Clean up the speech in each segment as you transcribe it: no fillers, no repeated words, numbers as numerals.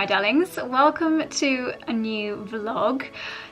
my darlings, welcome to a new vlog.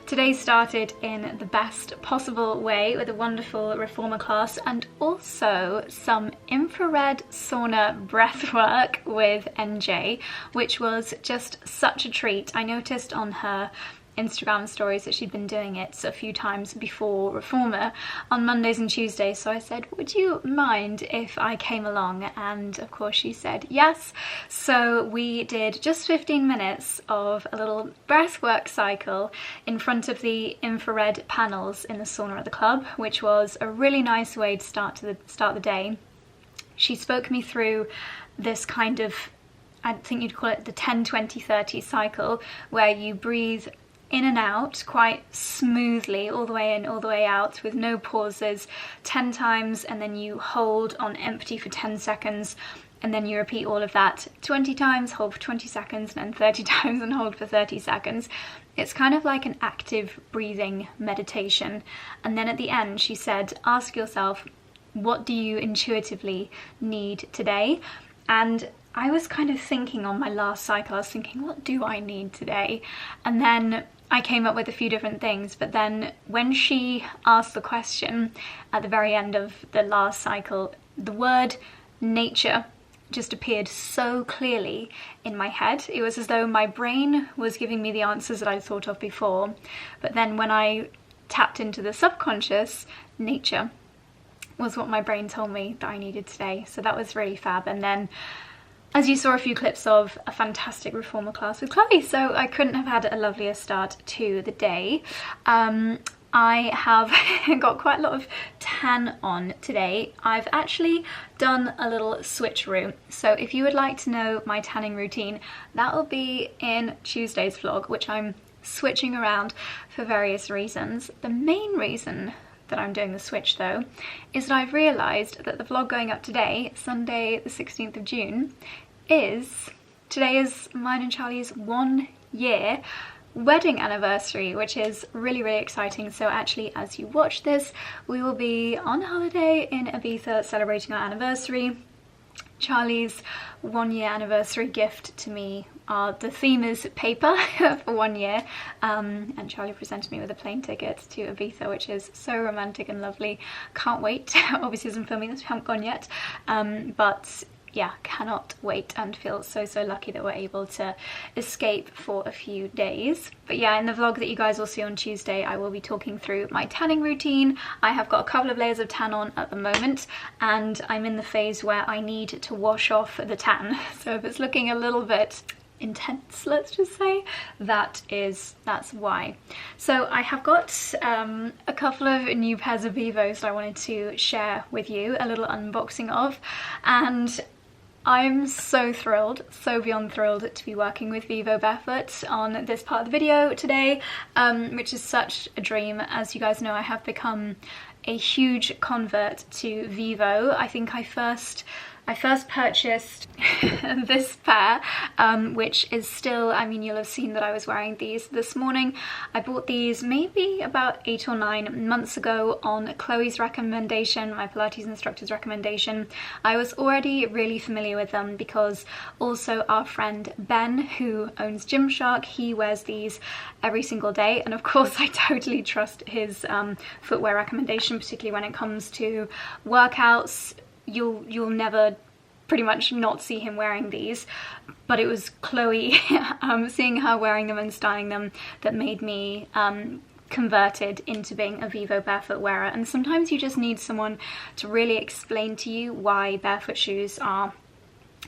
Today started in the best possible way with a wonderful reformer class and also some infrared sauna breathwork with NJ, which was just such a treat. I noticed on her Instagram stories that she'd been doing it a few times before reformer on Mondays and Tuesdays, so I said, would you mind if I came along? And of course she said yes. So we did just 15 minutes of a little breathwork cycle in front of the infrared panels in the sauna at the club, which was a really nice way to start the day. She spoke me through this kind of, I think you'd call it the 10-20-30 cycle, where you breathe in and out quite smoothly, all the way in, all the way out, with no pauses, 10 times, and then you hold on empty for 10 seconds, and then you repeat all of that 20 times, hold for 20 seconds, and then 30 times and hold for 30 seconds. It's kind of like an active breathing meditation. And then at the end she said, ask yourself, what do you intuitively need today? And I was kind of thinking on my last cycle, I was thinking, what do I need today? And then I came up with a few different things, but then when she asked the question at the very end of the last cycle, the word nature just appeared so clearly in my head. It was as though my brain was giving me the answers that I'd thought of before, but then when I tapped into the subconscious, nature was what my brain told me that I needed today. So that was really fab. And then, as you saw, a few clips of a fantastic reformer class with Chloe, so I couldn't have had a lovelier start to the day. I have got quite a lot of tan on today. I've actually done a little switcheroo. So if you would like to know my tanning routine, that will be in Tuesday's vlog, which I'm switching around for various reasons. The main reason that I'm doing the switch though is that I've realised that the vlog going up today, Sunday the 16th of June, today is mine and Charlie's 1 year wedding anniversary, which is really, really exciting. So actually, as you watch this, we will be on holiday in Ibiza celebrating our anniversary. Charlie's 1 year anniversary gift to me, the theme is paper for 1 year, and Charlie presented me with a plane ticket to Ibiza, which is so romantic and lovely. Can't wait. Obviously, as I'm filming this, we haven't gone yet, but yeah, cannot wait and feel so lucky that we're able to escape for a few days. But yeah, in the vlog that you guys will see on Tuesday, I will be talking through my tanning routine. I have got a couple of layers of tan on at the moment, and I'm in the phase where I need to wash off the tan. So if it's looking a little bit intense, let's just say, that's why. So I have got a couple of new pairs of Vivos that I wanted to share with you, a little unboxing of, and I'm so thrilled, so beyond thrilled to be working with Vivo Barefoot on this part of the video today, which is such a dream. As you guys know, I have become a huge convert to Vivo. I think I first purchased this pair, which is still, I mean, you'll have seen that I was wearing these this morning. I bought these maybe about 8 or 9 months ago on Chloe's recommendation, my Pilates instructor's recommendation. I was already really familiar with them because also our friend Ben, who owns Gymshark, he wears these every single day, and of course I totally trust his footwear recommendation, particularly when it comes to workouts. You'll never pretty much not see him wearing these, but it was Chloe seeing her wearing them and styling them that made me converted into being a Vivo barefoot wearer. And sometimes you just need someone to really explain to you why barefoot shoes are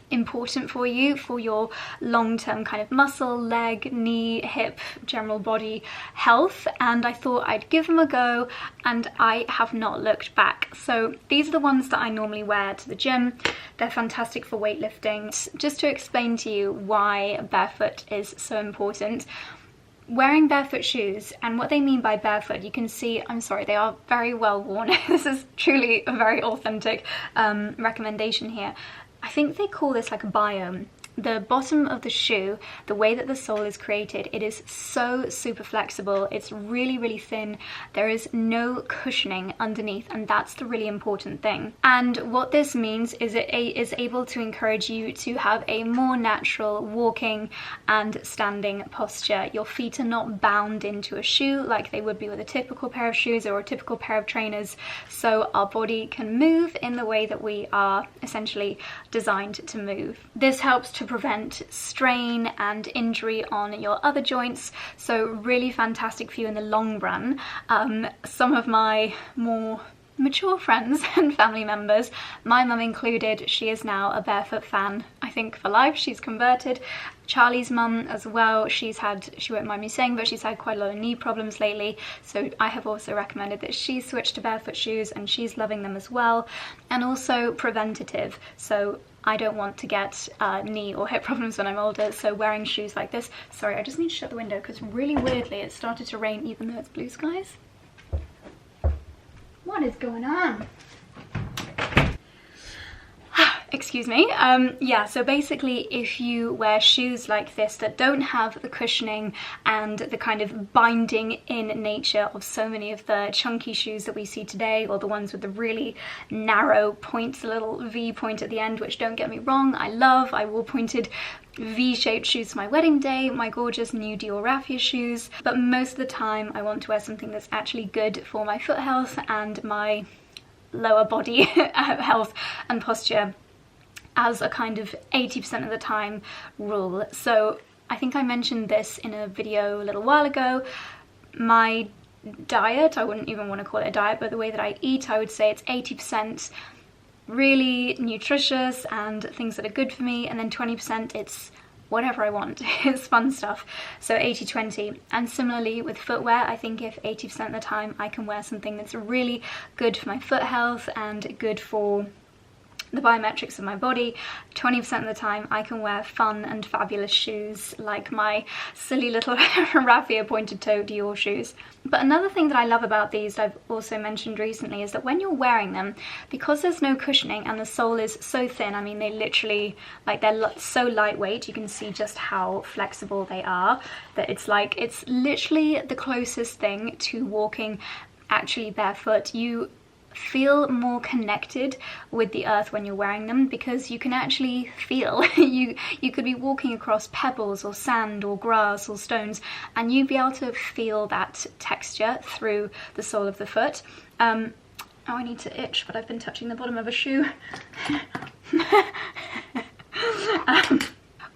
important for you, for your long-term kind of muscle, leg, knee, hip, general body health. And I thought I'd give them a go, and I have not looked back. So these are the ones that I normally wear to the gym. They're fantastic for weightlifting. Just to explain to you why barefoot is so important. Wearing barefoot shoes, and what they mean by barefoot, you can see, I'm sorry, they are very well worn. This is truly a very authentic recommendation here. I think they call this like a biome the bottom of the shoe, the way that the sole is created, it is so super flexible. It's really, really thin. There is no cushioning underneath, and that's the really important thing. And what this means is it is able to encourage you to have a more natural walking and standing posture. Your feet are not bound into a shoe like they would be with a typical pair of shoes or a typical pair of trainers, so our body can move in the way that we are essentially designed to move. This helps to prevent strain and injury on your other joints, so really fantastic for you in the long run. Some of my more mature friends and family members, my mum included, she is now a Barefoot fan, I think for life. She's converted. Charlie's mum as well, she won't mind me saying, but she's had quite a lot of knee problems lately, so I have also recommended that she switch to barefoot shoes, and she's loving them as well. And also preventative, so I don't want to get knee or hip problems when I'm older, so wearing shoes like this. Sorry, I just need to shut the window because really weirdly it started to rain even though it's blue skies. What is going on? Excuse me. Yeah, so basically if you wear shoes like this that don't have the cushioning and the kind of binding in nature of so many of the chunky shoes that we see today, or the ones with the really narrow points, the little V point at the end, which, don't get me wrong, I love. I wore pointed V-shaped shoes for my wedding day, my gorgeous new 𝑭𝒊𝒏𝒅 shoes, but most of the time I want to wear something that's actually good for my foot health and my lower body health and posture, as a kind of 80% of the time rule. So I think I mentioned this in a video a little while ago. My diet, I wouldn't even want to call it a diet, but the way that I eat, I would say it's 80% really nutritious and things that are good for me, and then 20% it's whatever I want. It's fun stuff. So 80-20. And similarly with footwear, I think if 80% of the time I can wear something that's really good for my foot health and good for the biometrics of my body, 20% of the time I can wear fun and fabulous shoes like my silly little raffia pointed toe Dior shoes. But another thing that I love about these, I've also mentioned recently, is that when you're wearing them, because there's no cushioning and the sole is so thin, I mean they literally, like, they're so lightweight, you can see just how flexible they are, that it's like, it's literally the closest thing to walking actually barefoot. You feel more connected with the earth when you're wearing them, because you can actually feel you could be walking across pebbles or sand or grass or stones, and you'd be able to feel that texture through the sole of the foot. Oh, I need to itch, but I've been touching the bottom of a shoe.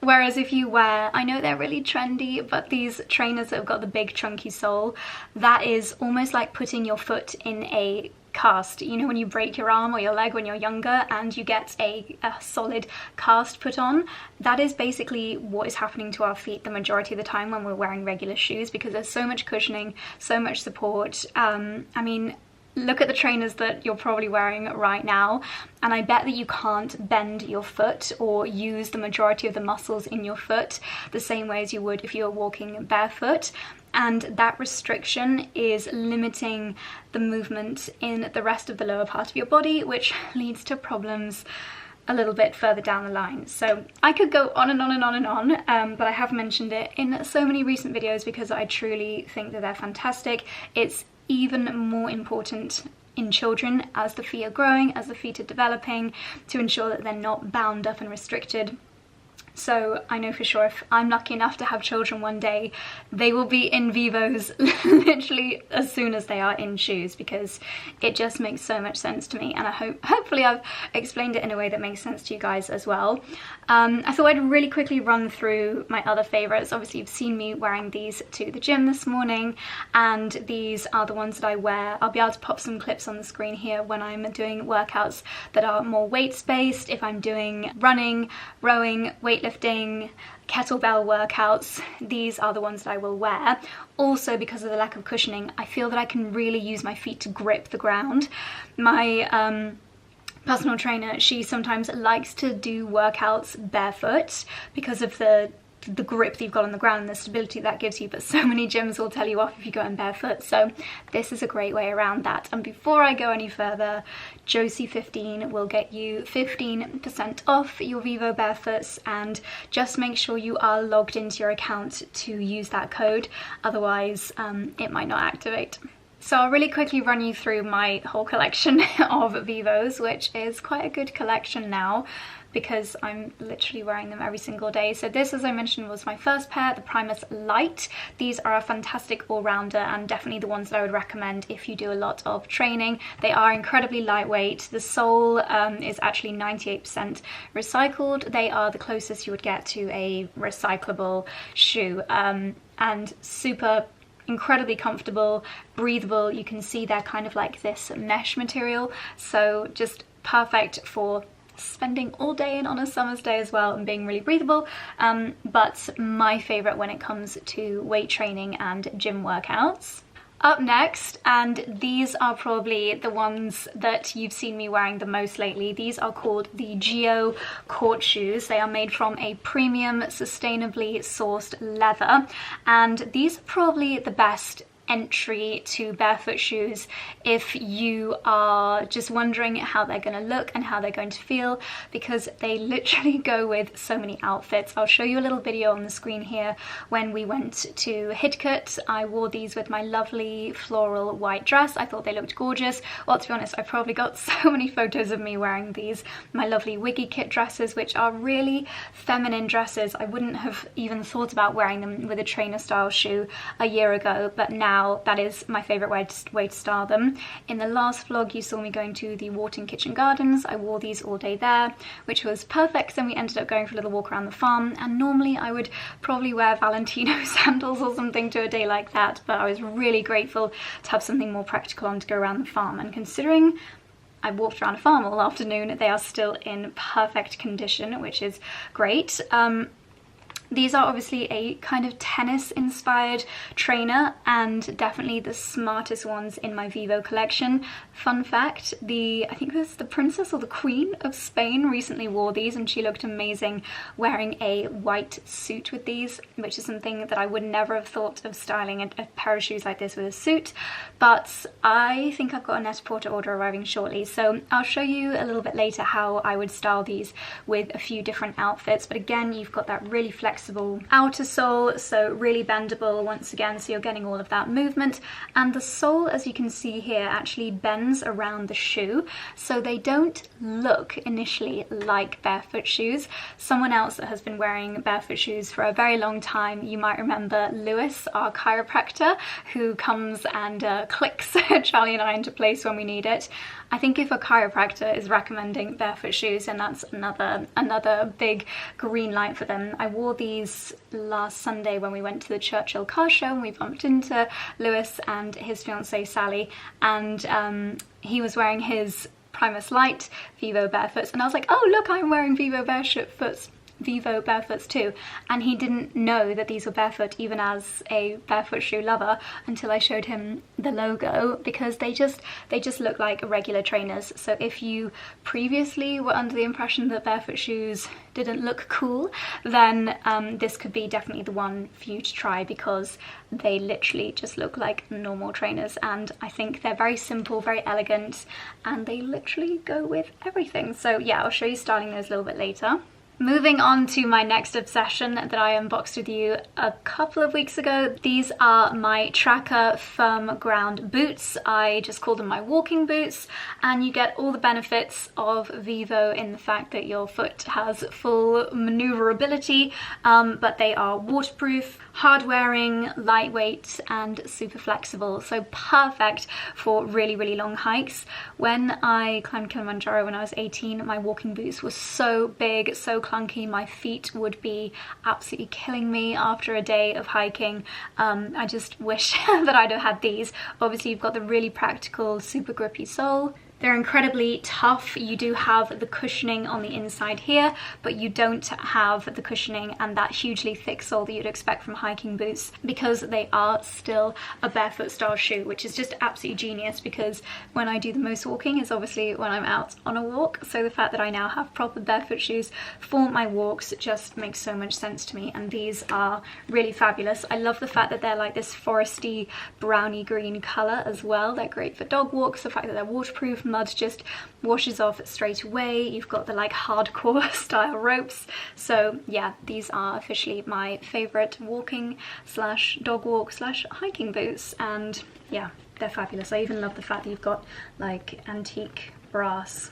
Whereas if you wear, I know they're really trendy, but these trainers that have got the big chunky sole, that is almost like putting your foot in a cast. You know when you break your arm or your leg when you're younger and you get a solid cast put on? That is basically what is happening to our feet the majority of the time when we're wearing regular shoes, because there's so much cushioning, so much support. I mean, look at the trainers that you're probably wearing right now, and I bet that you can't bend your foot or use the majority of the muscles in your foot the same way as you would if you were walking barefoot. And that restriction is limiting the movement in the rest of the lower part of your body, which leads to problems a little bit further down the line. So I could go on and on and on and on, but I have mentioned it in so many recent videos because I truly think that they're fantastic. It's even more important in children as the feet are growing, as the feet are developing, to ensure that they're not bound up and restricted. So I know for sure if I'm lucky enough to have children one day, they will be in Vivos literally as soon as they are in shoes, because it just makes so much sense to me, and I hopefully I've explained it in a way that makes sense to you guys as well. I thought I'd really quickly run through my other favourites. Obviously you've seen me wearing these to the gym this morning, and these are the ones that I wear. I'll be able to pop some clips on the screen here when I'm doing workouts that are more weights based, if I'm doing running, rowing, weightlifting, kettlebell workouts. These are the ones that I will wear. Also, because of the lack of cushioning, I feel that I can really use my feet to grip the ground. My personal trainer, she sometimes likes to do workouts barefoot because of the the grip that you've got on the ground and the stability that gives you, but so many gyms will tell you off if you go in barefoot, so this is a great way around that. And before I go any further, Josie15 will get you 15% off your Vivo Barefoots, and just make sure you are logged into your account to use that code, otherwise it might not activate. So I'll really quickly run you through my whole collection of Vivos, which is quite a good collection now because I'm literally wearing them every single day. So this, as I mentioned, was my first pair, the Primus Light. These are a fantastic all-rounder and definitely the ones that I would recommend if you do a lot of training. They are incredibly lightweight. The sole is actually 98% recycled. They are the closest you would get to a recyclable shoe, and super incredibly comfortable, breathable. You can see they're kind of like this mesh material, so just perfect for spending all day in on a summer's day as well, and being really breathable, but my favorite when it comes to weight training and gym workouts. Up next, and these are probably the ones that you've seen me wearing the most lately, these are called the 𝑭𝒊𝒏𝒅 court shoes. They are made from a premium sustainably sourced leather, and these are probably the best entry to barefoot shoes if you are just wondering how they're going to look and how they're going to feel, because they literally go with so many outfits. I'll show you a little video on the screen here. When we went to 𝘞𝘩𝘢, I wore these with my lovely floral white dress. I thought they looked gorgeous. Well, to be honest, I probably got so many photos of me wearing these, my lovely wiggy kit dresses, which are really feminine dresses. I wouldn't have even thought about wearing them with a trainer style shoe a year ago, but now that is my favourite way to style them. In the last vlog you saw me going to the Warton Kitchen Gardens. I wore these all day there, which was perfect. Then we ended up going for a little walk around the farm, and normally I would probably wear Valentino sandals or something to a day like that, but I was really grateful to have something more practical on to go around the farm, and considering I walked around a farm all afternoon, they are still in perfect condition, which is great. These are obviously a kind of tennis inspired trainer, and definitely the smartest ones in my Vivo collection. Fun fact, I think it was the Princess or the Queen of Spain recently wore these, and she looked amazing wearing a white suit with these, which is something that I would never have thought of styling a pair of shoes like this with a suit. But I think I've got a Net-a-Porter order arriving shortly, so I'll show you a little bit later how I would style these with a few different outfits. But again, you've got that really flexible outer sole, so really bendable once again, so you're getting all of that movement. And the sole, as you can see here, actually bends around the shoe, so they don't look initially like barefoot shoes. Someone else that has been wearing barefoot shoes for a very long time, you might remember Lewis, our chiropractor, who comes and clicks Charlie and I into place when we need it. I think if a chiropractor is recommending barefoot shoes, and that's another big green light for them. I wore these last Sunday when we went to the Churchill car show, and we bumped into Lewis and his fiancée Sally, and he was wearing his Primus Light Vivo Barefoots, and I was like, oh look, I'm wearing Vivo Barefoots too, and he didn't know that these were barefoot, even as a barefoot shoe lover, until I showed him the logo, because they just look like regular trainers. So if you previously were under the impression that barefoot shoes didn't look cool, then this could be definitely the one for you to try, because they literally just look like normal trainers, and I think they're very simple, very elegant, and they literally go with everything. So yeah, I'll show you styling those a little bit later. Moving on to my next obsession that I unboxed with you a couple of weeks ago. These are my Tracker Firm Ground boots. I just call them my walking boots, and you get all the benefits of Vivo in the fact that your foot has full maneuverability, but they are waterproof, hard wearing, lightweight, and super flexible, so perfect for really, really long hikes. When I climbed Kilimanjaro when I was 18, my walking boots were so big, so clunky, my feet would be absolutely killing me after a day of hiking. I just wish that I'd have had these. Obviously you've got the really practical, super grippy sole. They're incredibly tough. You do have the cushioning on the inside here, but you don't have the cushioning and that hugely thick sole that you'd expect from hiking boots, because they are still a barefoot style shoe, which is just absolutely genius, because when I do the most walking is obviously when I'm out on a walk. So the fact that I now have proper barefoot shoes for my walks just makes so much sense to me, and these are really fabulous. I love the fact that they're like this foresty browny green colour as well. They're great for dog walks. The fact that they're waterproof, mud just washes off straight away. You've got the like hardcore style ropes. So yeah, these are officially my favourite walking slash dog walk slash hiking boots, and yeah, they're fabulous. I even love the fact that you've got like antique brass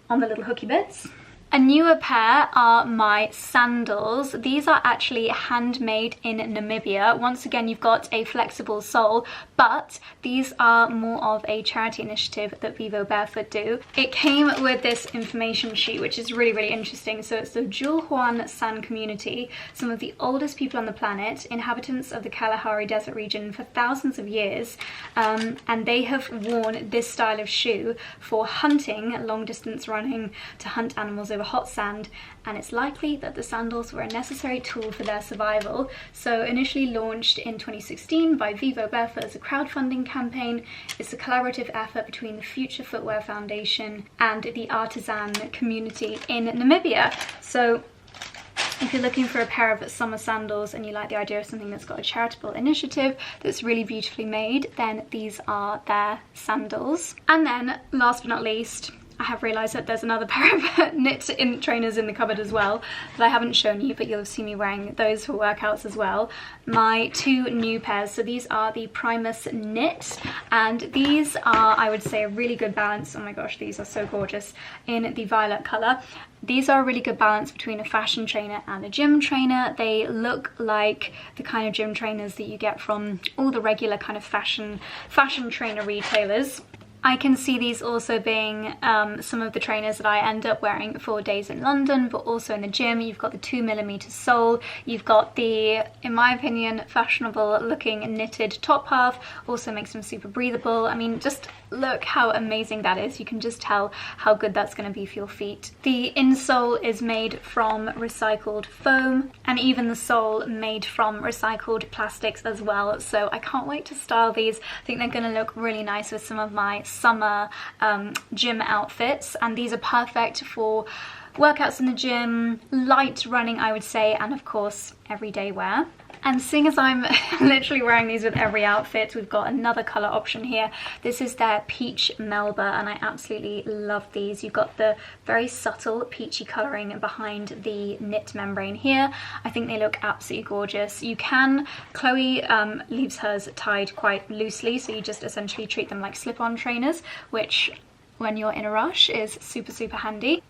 on the little hooky bits. A newer pair are my sandals. These are actually handmade in Namibia. Once again, you've got a flexible sole, but these are more of a charity initiative that Vivo Barefoot do. It came with this information sheet, which is really, really interesting. So it's the 𝘞𝘩𝘢𝘢𝘢 San community, some of the oldest people on the planet, inhabitants of the Kalahari Desert region for thousands of years, and they have worn this style of shoe for hunting, long distance running, to hunt animals over hot sand, and it's likely that the sandals were a necessary tool for their survival. So initially launched in 2016 by Vivo Barefoot as a crowdfunding campaign, it's a collaborative effort between the Future Footwear Foundation and the artisan community in Namibia. So if you're looking for a pair of summer sandals and you like the idea of something that's got a charitable initiative that's really beautifully made, then these are their sandals. And then last but not least, I have realised that there's another pair of knit trainers in the cupboard as well that I haven't shown you, but you'll have seen me wearing those for workouts as well. My two new pairs, so these are the Primus knit, and these are, I would say, a really good balance. Oh my gosh, these are so gorgeous in the violet colour. These are a really good balance between a fashion trainer and a gym trainer. They look like the kind of gym trainers that you get from all the regular kind of fashion trainer retailers. I can see these also being some of the trainers that I end up wearing for days in London, but also in the gym. You've got the 2mm sole, you've got the, in my opinion, fashionable looking knitted top half, also makes them super breathable. I mean, just look how amazing that is. You can just tell how good that's going to be for your feet. The insole is made from recycled foam, and even the sole made from recycled plastics as well. So I can't wait to style these. I think they're going to look really nice with some of my summer gym outfits, and these are perfect for workouts in the gym, light running I would say, and of course everyday wear. And seeing as I'm literally wearing these with every outfit, we've got another colour option here. This is their Peach Melba, and I absolutely love these. You've got the very subtle peachy colouring behind the knit membrane here. I think they look absolutely gorgeous. You can, Chloe leaves hers tied quite loosely, so you just essentially treat them like slip-on trainers, which when you're in a rush is super, super handy.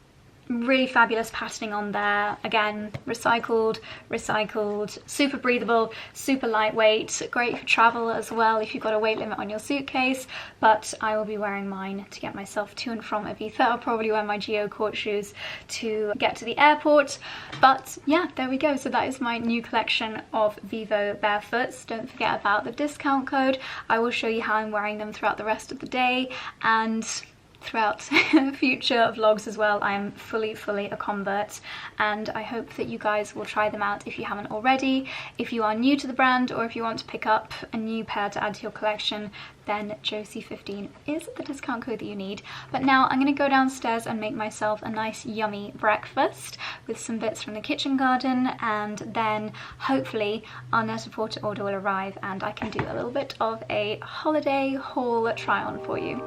Really fabulous patterning on there. Again, recycled, super breathable, super lightweight, great for travel as well if you've got a weight limit on your suitcase. But I will be wearing mine to get myself to and from Ibiza. I'll probably wear my 𝑭𝒂𝒕 court shoes to get to the airport. But yeah, there we go. So that is my new collection of Vivo Barefoots. Don't forget about the discount code. I will show you how I'm wearing them throughout the rest of the day, and throughout future vlogs as well. I am fully a convert, and I hope that you guys will try them out if you haven't already. If you are new to the brand, or if you want to pick up a new pair to add to your collection, then Josie15 is the discount code that you need. But now I'm going to go downstairs and make myself a nice yummy breakfast with some bits from the kitchen garden, and then hopefully our Net-a-Porter order will arrive and I can do a little bit of a holiday haul try on for you.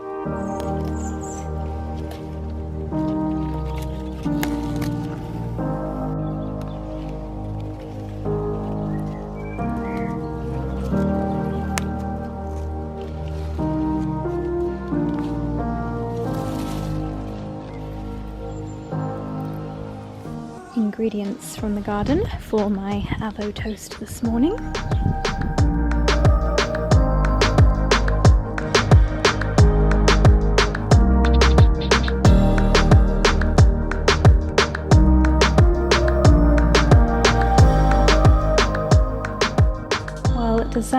Ingredients from the garden for my avo toast this morning.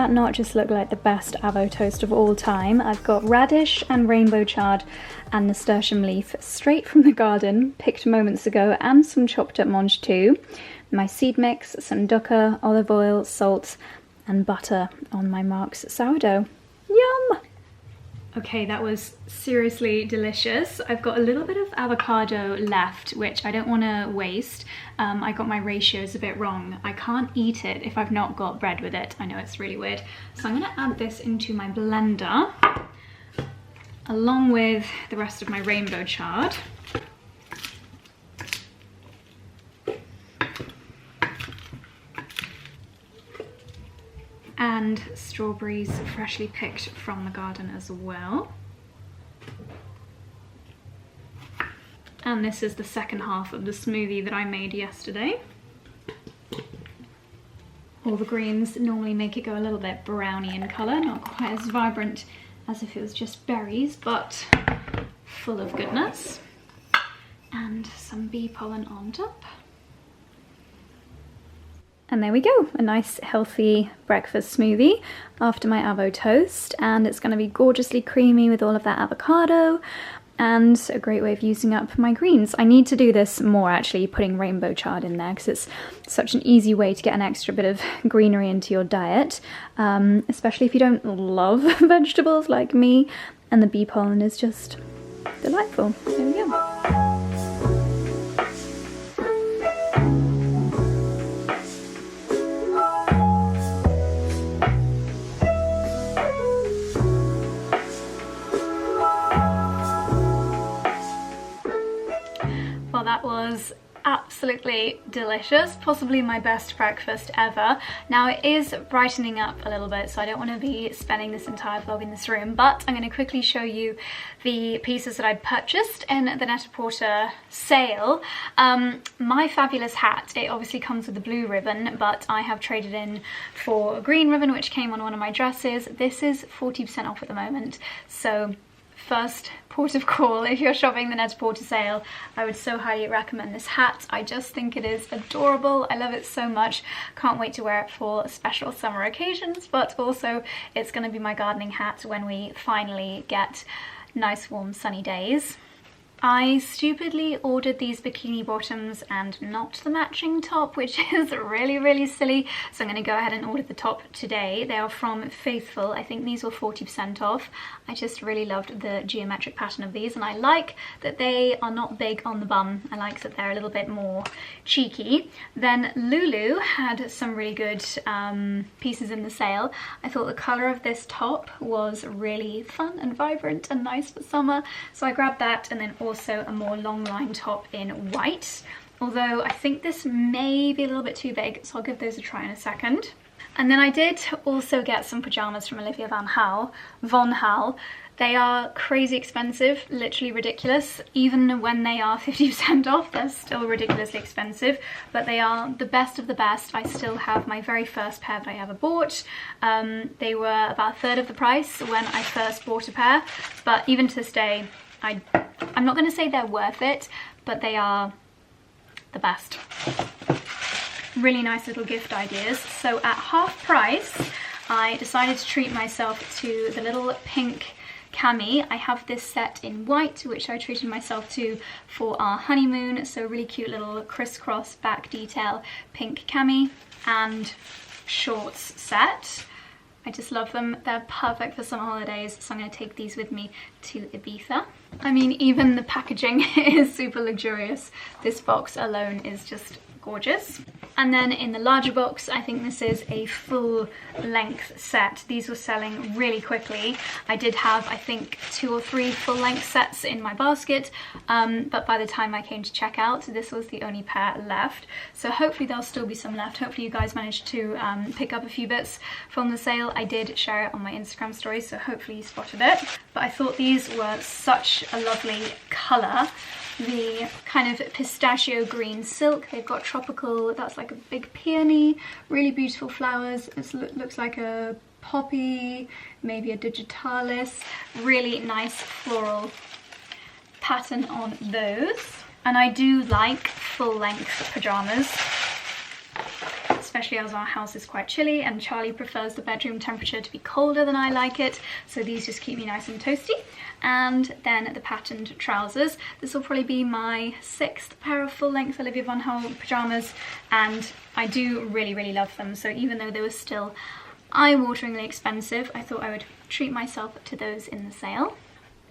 that not just look like the best avo toast of all time? I've got radish and rainbow chard and nasturtium leaf straight from the garden, picked moments ago, and some chopped up mange too. My seed mix, some dukkha, olive oil, salt, and butter on my Mark's sourdough. Yum! Okay, that was seriously delicious. I've got a little bit of avocado left, which I don't want to waste. I got my ratios a bit wrong. I can't eat it if I've not got bread with it. I know it's really weird. So I'm going to add this into my blender, along with the rest of my rainbow chard. And strawberries freshly picked from the garden as well. And this is the second half of the smoothie that I made yesterday. All the greens normally make it go a little bit browny in colour, not quite as vibrant as if it was just berries, but full of goodness. And some bee pollen on top. And there we go, a nice healthy breakfast smoothie after my avo toast, and it's going to be gorgeously creamy with all of that avocado, and a great way of using up my greens. I need to do this more actually, putting rainbow chard in there, because it's such an easy way to get an extra bit of greenery into your diet, especially if you don't love vegetables like me, and the bee pollen is just delightful. There we go. That was absolutely delicious, possibly my best breakfast ever. Now it is brightening up a little bit, so I don't want to be spending this entire vlog in this room, but I'm going to quickly show you the pieces that I purchased in the Net-a-Porter sale. My fabulous hat, it obviously comes with a blue ribbon, but I have traded in for a green ribbon which came on one of my dresses. This is 40% off at the moment, so first port of call if you're shopping the Net-a-Porter sale. I would so highly recommend this hat. I just think it is adorable. I love it so much. Can't wait to wear it for special summer occasions, but also it's going to be my gardening hat when we finally get nice warm sunny days. I stupidly ordered these bikini bottoms and not the matching top, which is really silly, so I'm going to go ahead and order the top today. They are from Faithful. I think these were 40% off. I just really loved the geometric pattern of these, and I like that they are not big on the bum. I like that they're a little bit more cheeky. Then Lulu had some really good pieces in the sale. I thought the colour of this top was really fun and vibrant and nice for summer, so I grabbed that, and then also a more long line top in white, although I think this may be a little bit too big, so I'll give those a try in a second. And then I did also get some pyjamas from Olivia von Hal. They are crazy expensive, literally ridiculous. Even when they are 50% off, they're still ridiculously expensive, but they are the best of the best. I still have my very first pair that I ever bought. They were about a third of the price when I first bought a pair, but even to this day, I'm not going to say they're worth it, but they are the best. Really nice little gift ideas. So at half price, I decided to treat myself to the little pink cami. I have this set in white, which I treated myself to for our honeymoon. So a really cute little crisscross back detail pink cami and shorts set. I just love them. They're perfect for summer holidays, so I'm going to take these with me to Ibiza. I mean, even the packaging is super luxurious. This box alone is just gorgeous. And then in the larger box, I think this is a full length set. These were selling really quickly. I did have, I think, 2 or 3 full length sets in my basket, but by the time I came to check out, this was the only pair left. So hopefully there'll still be some left. Hopefully you guys managed to pick up a few bits from the sale. I did share it on my Instagram stories, so hopefully you spotted it. But I thought these were such a lovely colour. The kind of pistachio green silk. They've got tropical, that's like a big peony, really beautiful flowers. It looks like a poppy, maybe a digitalis. Really nice floral pattern on those. And I do like full length pyjamas, especially especially as our house is quite chilly and Charlie prefers the bedroom temperature to be colder than I like it, so these just keep me nice and toasty. And then the patterned trousers. This will probably be my 6th pair of full-length 𝑭𝒉𝒂𝒕 pyjamas, and I do really love them. So even though they were still eye-wateringly expensive, I thought I would treat myself to those in the sale.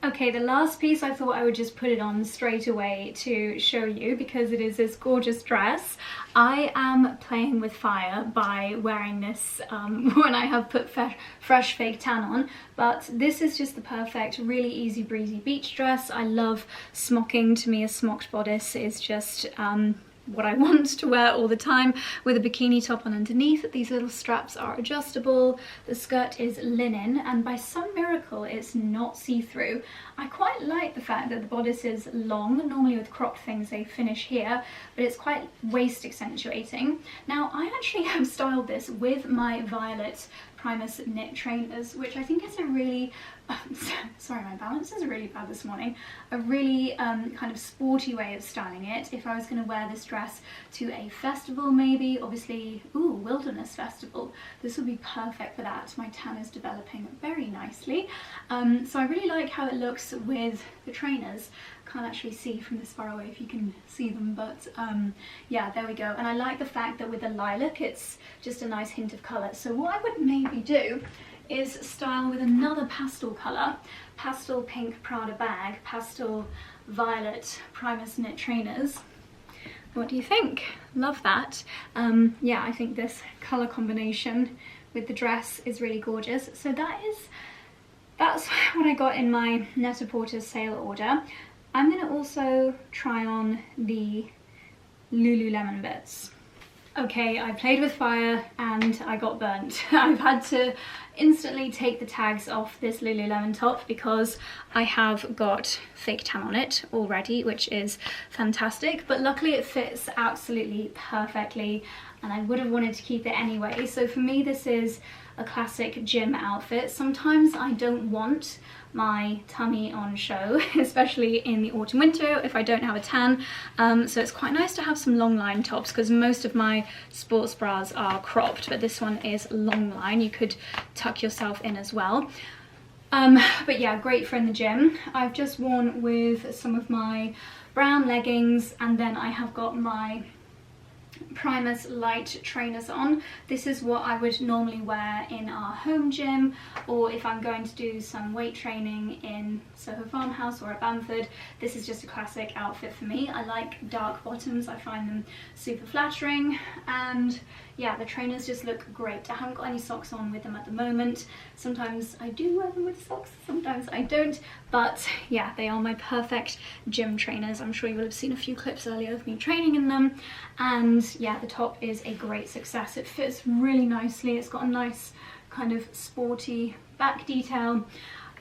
Okay, the last piece, I thought I would just put it on straight away to show you because it is this gorgeous dress. I am playing with fire by wearing this when I have put fresh fake tan on, but this is just the perfect, really easy breezy beach dress. I love smocking. To me, a smocked bodice is just what I want to wear all the time, with a bikini top on underneath. These little straps are adjustable. The skirt is linen, and by some miracle it's not see-through. I quite like the fact that the bodice is long. Normally with cropped things they finish here, but it's quite waist accentuating. Now I actually have styled this with my violet Primus knit trainers, which I think is a really sorry, my balance is really bad this morning. A really kind of sporty way of styling it. If I was going to wear this dress to a festival, maybe, obviously, ooh, wilderness festival, this would be perfect for that. My tan is developing very nicely. So I really like how it looks with the trainers. Can't actually see from this far away if you can see them, but yeah, there we go. And I like the fact that with the lilac it's just a nice hint of colour. So what I would maybe do is style with another pastel colour, pastel pink Prada bag, pastel violet Primus knit trainers. What do you think? Love that. Yeah, I think this colour combination with the dress is really gorgeous. So that's what I got in my Net-a-Porter sale order. I'm going to also try on the Lululemon bits. Okay, I played with fire and I got burnt. I've had to instantly take the tags off this Lululemon top because I have got fake tan on it already, which is fantastic, but luckily it fits absolutely perfectly and I would have wanted to keep it anyway. So for me this is a classic gym outfit. Sometimes I don't want my tummy on show, especially in the autumn winter if I don't have a tan, so it's quite nice to have some long line tops because most of my sports bras are cropped, but this one is long line. You could tuck yourself in as well, but yeah, great for in the gym. I've just worn with some of my brown leggings, and then I have got my Primus light trainers on. This is what I would normally wear in our home gym, or if I'm going to do some weight training in Soho Farmhouse or at Bamford. This is just a classic outfit for me. I like dark bottoms, I find them super flattering, and yeah, the trainers just look great. I haven't got any socks on with them at the moment. Sometimes I do wear them with socks, sometimes I don't, but yeah, they are my perfect gym trainers. I'm sure you will have seen a few clips earlier of me training in them, and yeah, the top is a great success. It fits really nicely. It's got a nice kind of sporty back detail.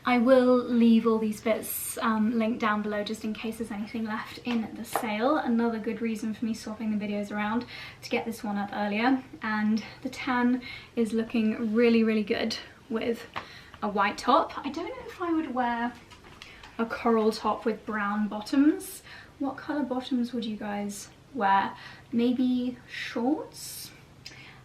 I will leave all these bits linked down below just in case there's anything left in the sale. Another good reason for me swapping the videos around to get this one up earlier. And the tan is looking really good with a white top. I don't know if I would wear a coral top with brown bottoms. What colour bottoms would you guys wear? Maybe shorts?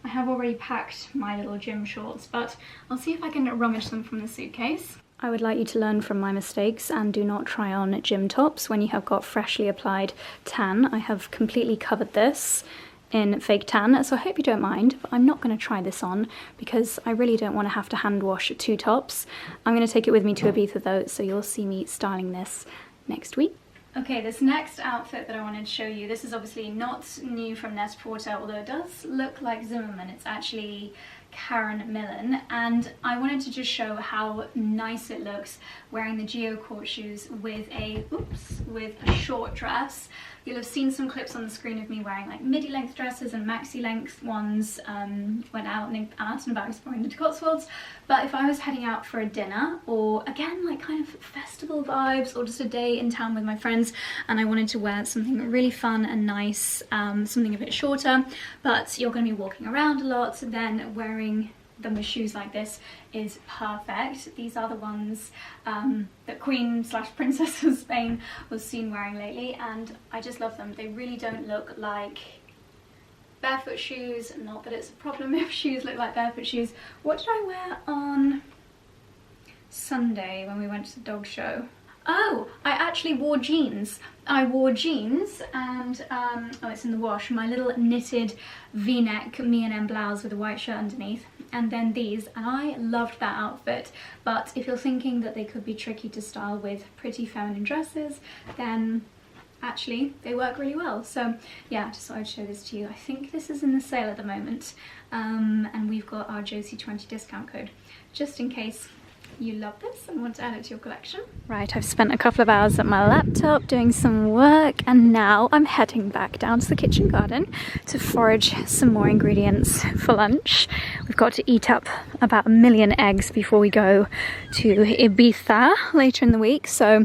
I have already packed my little gym shorts, but I'll see if I can rummage them from the suitcase. I would like you to learn from my mistakes and do not try on gym tops when you have got freshly applied tan. I have completely covered this in fake tan, so I hope you don't mind, but I'm not going to try this on because I really don't want to have to hand wash 2 tops. I'm going to take it with me to Ibiza though, so you'll see me styling this next week. Okay, this next outfit that I wanted to show you, this is obviously not new from Net-a-Porter, although it does look like Zimmermann. It's actually Karen Millen, and I wanted to just show how nice it looks wearing the Geo court shoes with a short dress. You'll have seen some clips on the screen of me wearing like midi length dresses and maxi length ones when out and about exploring the Cotswolds. But if I was heading out for a dinner, or again like kind of festival vibes, or just a day in town with my friends, and I wanted to wear something really fun and nice, something a bit shorter, but you're going to be walking around a lot, then wearing them with shoes like this is perfect. These are the ones that Queen/Princess of Spain was seen wearing lately, and I just love them. They really don't look like barefoot shoes. Not that it's a problem if shoes look like barefoot shoes. What did I wear on Sunday when we went to the dog show? Oh, I actually wore jeans. I wore jeans and, oh, it's in the wash, my little knitted V-neck 𝑭𝒔𝘂 blouse with a white shirt underneath, and then these, and I loved that outfit. But if you're thinking that they could be tricky to style with pretty feminine dresses, then actually they work really well. So yeah, just thought I'd show this to you. I think this is in the sale at the moment, and we've got our Josie20 discount code, just in case you love this and want to add it to your collection. Right, I've spent a couple of hours at my laptop doing some work, and now I'm heading back down to the kitchen garden to forage some more ingredients for lunch. We've got to eat up about 1 million eggs before we go to Ibiza later in the week, so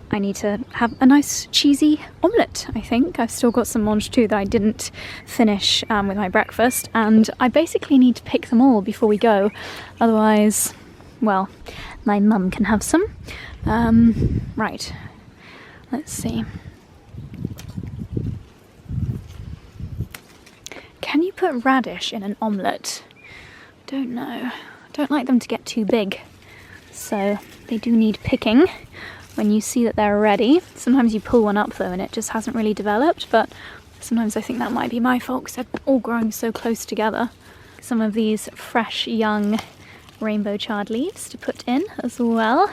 I need to have a nice cheesy omelette, I think. I've still got some mange too that I didn't finish with my breakfast, and I basically need to pick them all before we go, otherwise, well, my mum can have some. Right, let's see. Can you put radish in an omelette? Don't know. Don't like them to get too big, so they do need picking when you see that they're ready. Sometimes you pull one up though and it just hasn't really developed, but sometimes I think that might be my fault because they're all growing so close together. Some of these fresh young rainbow chard leaves to put in as well.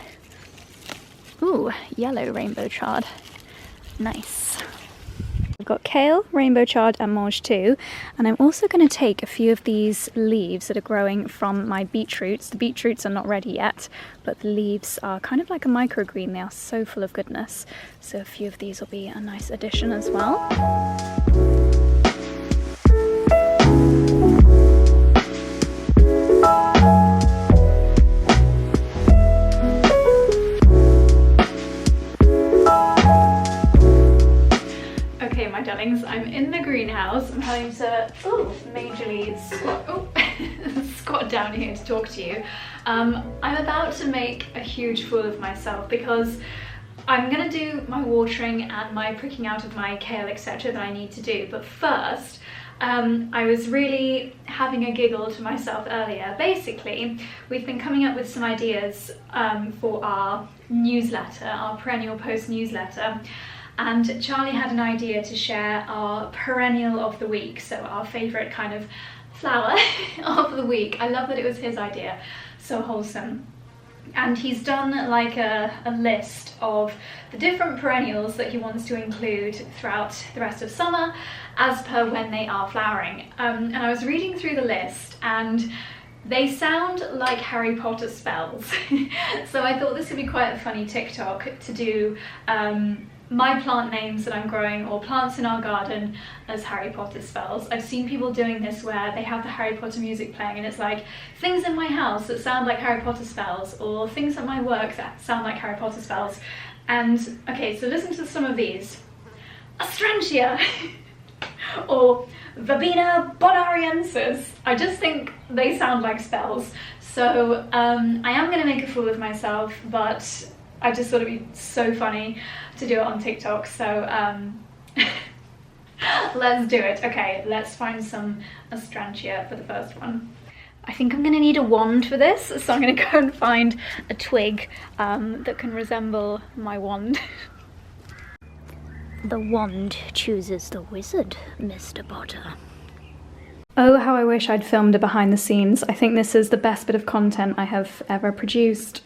Ooh, yellow rainbow chard. Nice. I've got kale, rainbow chard and mange too, and I'm also going to take a few of these leaves that are growing from my beetroots. The beetroots are not ready yet, but the leaves are kind of like a microgreen. They are so full of goodness, so a few of these will be a nice addition as well. I'm in the greenhouse. I'm having to majorly squat down here to talk to you. I'm about to make a huge fool of myself because I'm gonna do my watering and my pricking out of my kale, etc. that I need to do. But first, I was really having a giggle to myself earlier. Basically, we've been coming up with some ideas for our newsletter, our perennial post newsletter. And Charlie had an idea to share our perennial of the week, so our favourite kind of flower of the week. I love that it was his idea, so wholesome. And he's done like a list of the different perennials that he wants to include throughout the rest of summer as per when they are flowering. And I was reading through the list and they sound like Harry Potter spells. So I thought this would be quite a funny TikTok to do my plant names that I'm growing or plants in our garden as Harry Potter spells. I've seen people doing this where they have the Harry Potter music playing and it's like things in my house that sound like Harry Potter spells, or things at my work that sound like Harry Potter spells. And okay, so listen to some of these. Astrantia or 𝑭𝒊𝒏𝒅 𝑴𝒆. I just think they sound like spells. So I am gonna make a fool of myself, but I just thought it'd be so funny to do it on TikTok, so let's do it. Okay, let's find some Astrantia for the first one. I think I'm gonna need a wand for this, so I'm gonna go and find a twig that can resemble my wand. The wand chooses the wizard, Mr. Potter. Oh, how I wish I'd filmed a behind the scenes. I think this is the best bit of content I have ever produced.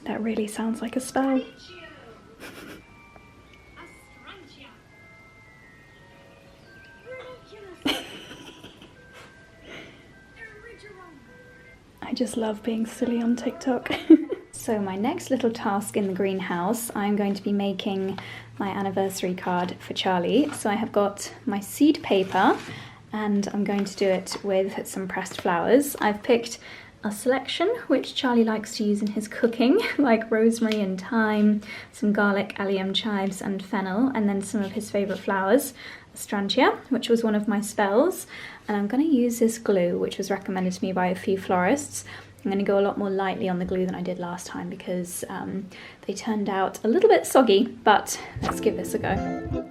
That really sounds like a spell. I just love being silly on TikTok. So my next little task in the greenhouse, I'm going to be making my anniversary card for Charlie. So I have got my seed paper and I'm going to do it with some pressed flowers. I've picked a selection which Charlie likes to use in his cooking, like rosemary and thyme, some garlic, allium, chives and fennel, and then some of his favourite flowers, Astrantia, which was one of my spells. And I'm going to use this glue which was recommended to me by a few florists, I'm going to go a lot more lightly on the glue than I did last time because they turned out a little bit soggy, but let's give this a go.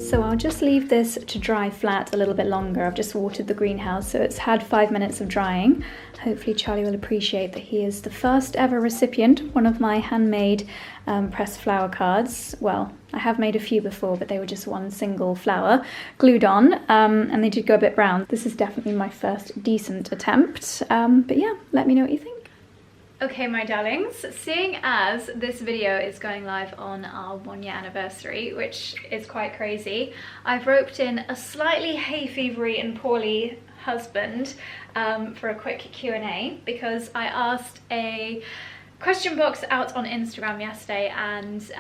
So I'll just leave this to dry flat a little bit longer. I've just watered the greenhouse, so it's had 5 minutes of drying. Hopefully Charlie will appreciate that he is the first ever recipient of one of my handmade pressed flower cards. Well, I have made a few before, but they were just one single flower glued on, and they did go a bit brown. This is definitely my first decent attempt, but yeah, let me know what you think. Okay, my darlings, seeing as this video is going live on our 1-year anniversary, which is quite crazy, I've roped in a slightly hay fevery and poorly husband for a quick Q&A, because I asked a question box out on Instagram yesterday and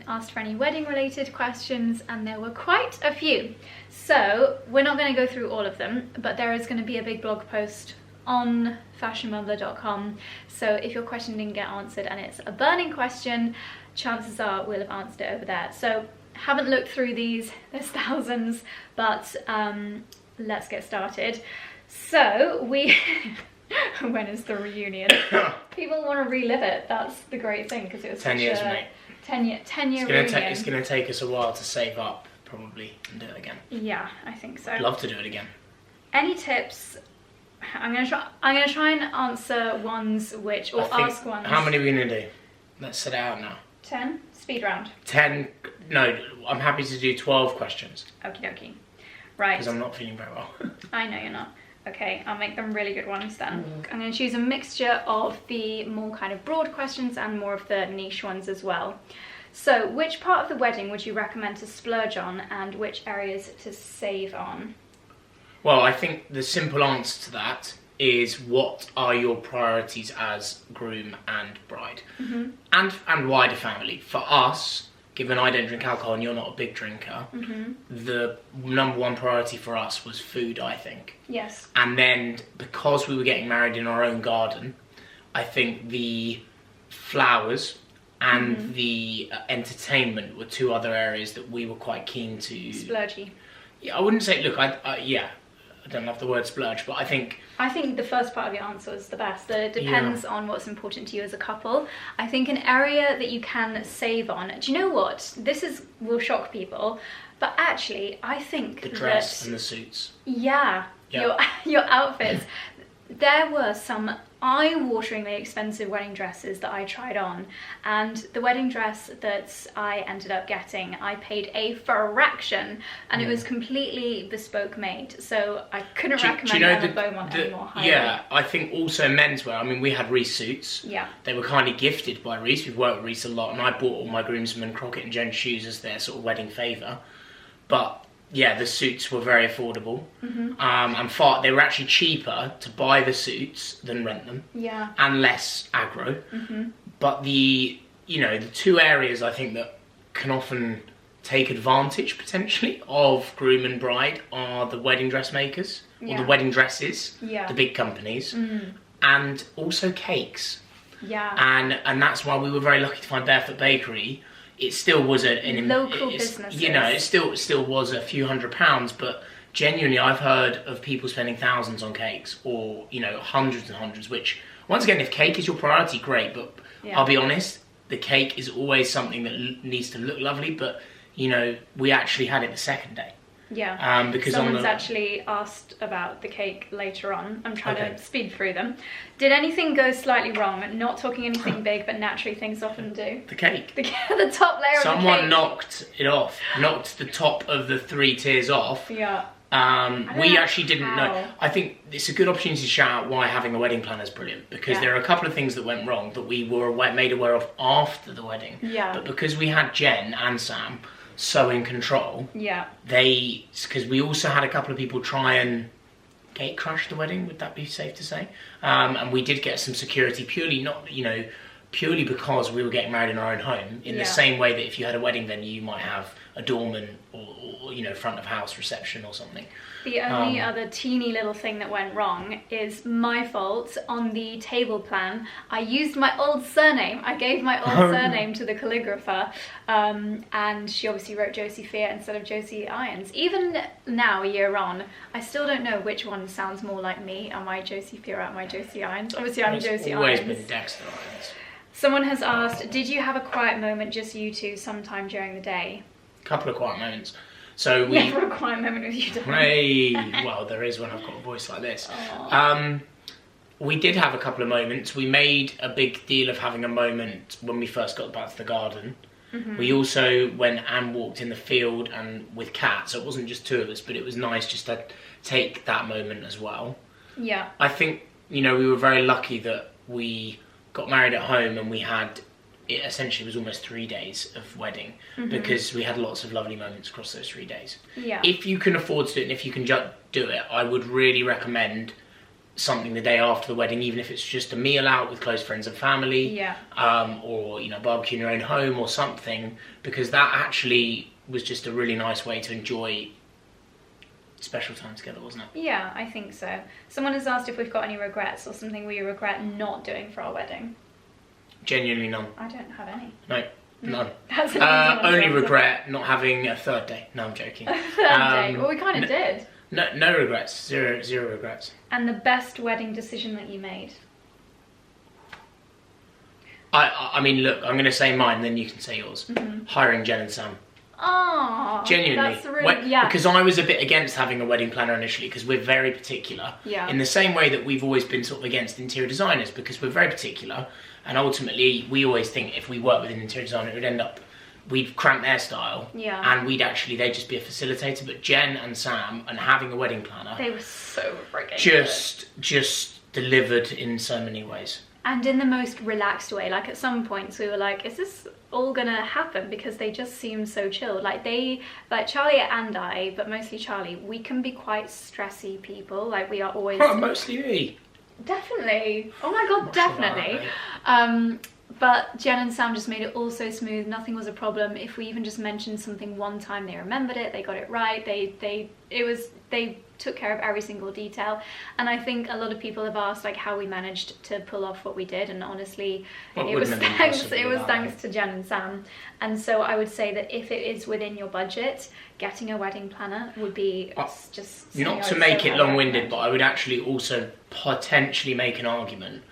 asked for any wedding related questions, and there were quite a few. So we're not going to go through all of them, but there is going to be a big blog post on fashionmother.com, so if your question didn't get answered and it's a burning question, chances are we'll have answered it over there. So haven't looked through these, there's thousands, but let's get started. So we when is the reunion? People want to relive it. That's the great thing, because it was 10 years, mate. 10 year reunion. It's going to take us a while to save up, probably, and do it again. Yeah, I think so. I'd love to do it again. Any tips? I'm gonna try and answer ones which, or ask ones. How many are we gonna do? Let's set it out now. 10? Speed round. 10, no, I'm happy to do 12 questions. Okie dokie. Right. Because I'm not feeling very well. I know you're not. Okay, I'll make them really good ones then. I'm gonna choose a mixture of the more kind of broad questions and more of the niche ones as well. So, which part of the wedding would you recommend to splurge on, and which areas to save on? Well, I think the simple answer to that is, what are your priorities as groom and bride? And wider family. For us, given I don't drink alcohol and you're not a big drinker, the number one priority for us was food, I think. Yes. And then, because we were getting married in our own garden, I think the flowers and the entertainment were two other areas that we were quite keen to... Splurgy. Yeah, I wouldn't say, look, yeah. I don't love the word splurge, but I think the first part of your answer is the best. That it depends on what's important to you as a couple. I think an area that you can save on. Do you know what? This will shock people, but actually, I think the dress and the suits. Yeah. Your outfits. There were some eye-wateringly expensive wedding dresses that I tried on, and the wedding dress that I ended up getting, I paid a fraction, and it was completely bespoke made, so I couldn't recommend Emma Beaumont anymore highly. Yeah, I think also menswear. I mean, we had Reese suits. Yeah. They were kindly gifted by Reese. We've worked with Reese a lot, and I bought all my groomsmen Crockett and Jen shoes as their sort of wedding favour. But yeah, the suits were very affordable, and they were actually cheaper to buy the suits than rent them, and less aggro. But the two areas I think that can often take advantage potentially of groom and bride are the wedding dressmakers, or the wedding dresses, the big companies, and also cakes. Yeah, and that's why we were very lucky to find Barefoot Bakery. It still was an local business. It still was a few £100s, but genuinely, I've heard of people spending thousands on cakes, or hundreds and hundreds. Which, once again, if cake is your priority, great. But I'll be honest, the cake is always something that needs to look lovely. But we actually had it the second day. Yeah, because someone's actually asked about the cake later on. I'm trying to speed through them. Did anything go slightly wrong? Not talking anything big, but naturally things often do. The cake. The top layer of the cake. Someone knocked it off. Knocked the top of the 3 tiers off. Yeah. We actually didn't know. I think it's a good opportunity to shout out why having a wedding planner is brilliant, because there are a couple of things that went wrong that we were made aware of after the wedding. Yeah. But because we had Jen and Sam so in control, because we also had a couple of people try and gate crash the wedding, would that be safe to say? And we did get some security, purely not purely because we were getting married in our own home, in the same way that if you had a wedding venue, you might have a doorman or you know, front of house reception or something. The only other teeny little thing that went wrong is my fault. On the table plan, I used my old surname. I gave my old surname to the calligrapher, and she obviously wrote 𝑭𝒊𝒏𝒅 instead of 𝑭𝒊𝒐𝒐𝒏. Even now, a year on, I still don't know which one sounds more like me. Am I 𝑭𝒊𝒏𝒅? Am I 𝑭𝒊𝒐𝒏𝒊𝒏? Obviously, I'm 𝑭𝒊𝒐𝒏𝒊𝒏. It's always been 𝑑exter. Someone has asked, did you have a quiet moment, just you two, sometime during the day? A couple of quiet moments. So we never a quiet moment with you, don't Hey, well, there is when I've got a voice like this. We did have a couple of moments. We made a big deal of having a moment when we first got back to the garden. We also, when Anne walked in the field and with Kat, so it wasn't just two of us, but it was nice just to take that moment as well. Yeah. I think, you know, we were very lucky that we got married at home and we had, it essentially was almost 3 days of wedding, because we had lots of lovely moments across those 3 days. Yeah. If you can afford to do it and if you can do it, I would really recommend something the day after the wedding, even if it's just a meal out with close friends and family, or, you know, barbecue in your own home or something, because that actually was just a really nice way to enjoy special time together, wasn't it? Yeah, I think so. Someone has asked if we've got any regrets or something we regret not doing for our wedding. Genuinely none. I don't have any. No, none. That's an easy one only to answer. regret not having a third day. No, I'm joking. A third day. Well, we kind of did. No regrets. Zero regrets. And the best wedding decision that you made? I mean, look, I'm going to say mine, then you can say yours. Hiring Jen and Sam. Oh, Genuinely. that's really, yeah. Because I was a bit against having a wedding planner initially, because we're very particular. Yeah. In the same way that we've always been sort of against interior designers, because we're very particular, and ultimately we always think if we work with an interior designer, it would end up, we'd cramp their style, and they'd just be a facilitator. But Jen and Sam, and having a wedding planner, they were so freaking just delivered in so many ways. And in the most relaxed way. Like at some points we were like, is this all gonna happen? Because they just seemed so chilled. Like Charlie and I, but mostly Charlie, we can be quite stressy people. Like we are always... Oh, mostly me. Definitely. Oh my god, definitely. But Jen and Sam just made it all so smooth. Nothing was a problem. If we even just mentioned something one time, they remembered it, they got it right. They took care of every single detail. And I think a lot of people have asked like how we managed to pull off what we did, and honestly it was thanks to Jen and Sam. And so I would say that if it is within your budget, getting a wedding planner would be just... Not to make it long-winded, but I would actually also potentially make an argument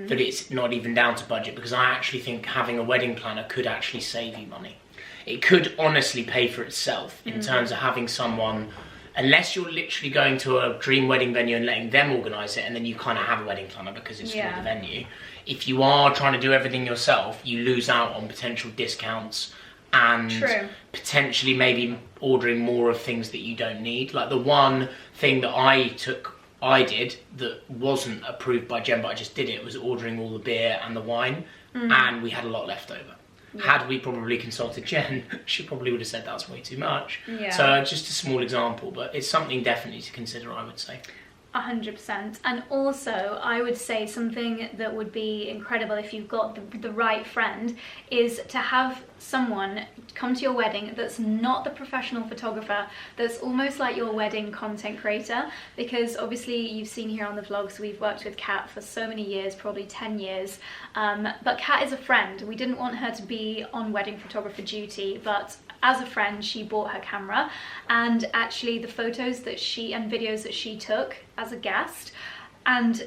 that it's not even down to budget, because I actually think having a wedding planner could actually save you money. It could honestly pay for itself in terms of having someone, unless you're literally going to a dream wedding venue and letting them organise it, and then you kind of have a wedding planner because it's for the venue. If you are trying to do everything yourself, you lose out on potential discounts and potentially maybe ordering more of things that you don't need. Like the one thing that I did that wasn't approved by Jen, but I just did it, was ordering all the beer and the wine, and we had a lot left over. Had we probably consulted Jen, she probably would have said that's way too much. So just a small example, but it's something definitely to consider, I would say. 100%. And also I would say something that would be incredible if you've got the right friend is to have someone come to your wedding that's not the professional photographer, that's almost like your wedding content creator. Because obviously you've seen here on the vlogs, we've worked with Kat for so many years, probably 10 years, but Kat is a friend. We didn't want her to be on wedding photographer duty, but as a friend she bought her camera, and actually the photos that and videos that she took as a guest, and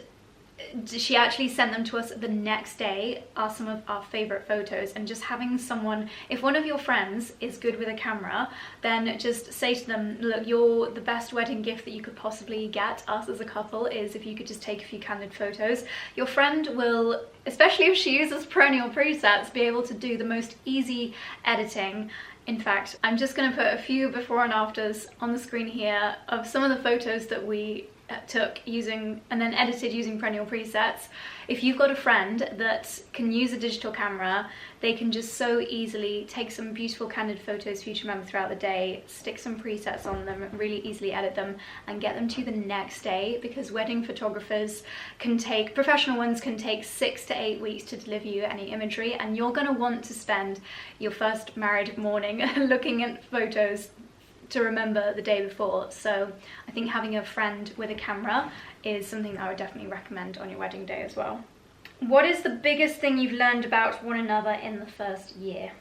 she actually sent them to us the next day, are some of our favorite photos. And just having someone, if one of your friends is good with a camera, then just say to them, look, the best wedding gift that you could possibly get us as a couple is if you could just take a few candid photos. Your friend will, especially if she uses Perennial presets, be able to do the most easy editing. In fact, I'm just going to put a few before and afters on the screen here of some of the photos that we took using and then edited using Perennial presets. If you've got a friend that can use a digital camera, they can just so easily take some beautiful candid photos for you to remember throughout the day, stick some presets on them, really easily edit them, and get them to the next day, because wedding photographers can take, professional ones can take 6 to 8 weeks to deliver you any imagery, and you're going to want to spend your first married morning looking at photos to remember the day before. So I think having a friend with a camera is something that I would definitely recommend on your wedding day as well. What is the biggest thing you've learned about one another in the first year?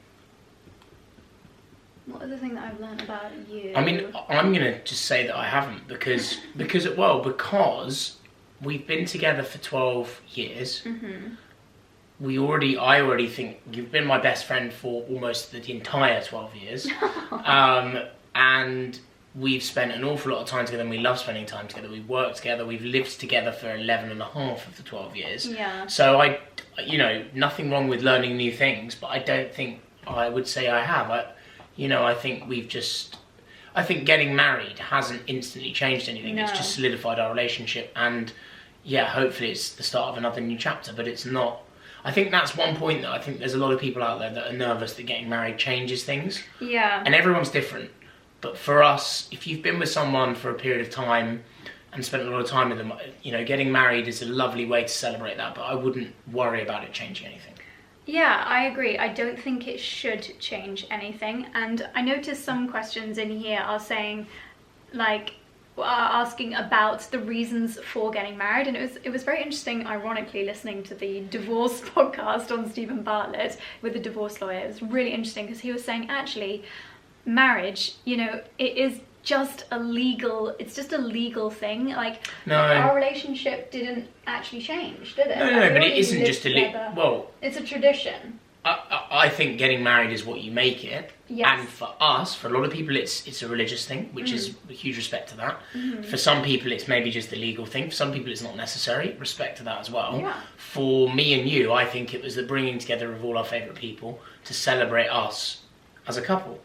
What is the thing that I've learned about you? I mean, I'm gonna just say that I haven't, because we've been together for 12 years. I already think you've been my best friend for almost the entire 12 years. And we've spent an awful lot of time together, and we love spending time together. We've worked together, we've lived together for 11 and a half of the 12 years. Yeah. So nothing wrong with learning new things, but I don't think I would say I have. I think getting married hasn't instantly changed anything. No. It's just solidified our relationship, and yeah, hopefully it's the start of another new chapter, but it's not. I think that's one point that I think there's a lot of people out there that are nervous that getting married changes things. Yeah. And everyone's different. But for us, if you've been with someone for a period of time and spent a lot of time with them, getting married is a lovely way to celebrate that, but I wouldn't worry about it changing anything. Yeah, I agree. I don't think it should change anything. And I noticed some questions in here are saying, asking about the reasons for getting married, and it was very interesting, ironically, listening to the divorce podcast on Stephen Bartlett with the divorce lawyer. It was really interesting because he was saying, actually, marriage, it is just a legal thing. No. Our relationship didn't actually change, did it? No, but it isn't just it's a tradition. I think getting married is what you make it. Yes. And for us, for a lot of people, it's a religious thing, which is a huge respect to that. For some people, it's maybe just a legal thing. For some people, it's not necessary. Respect to that as well. Yeah. For me and you, I think it was the bringing together of all our favourite people to celebrate us as a couple.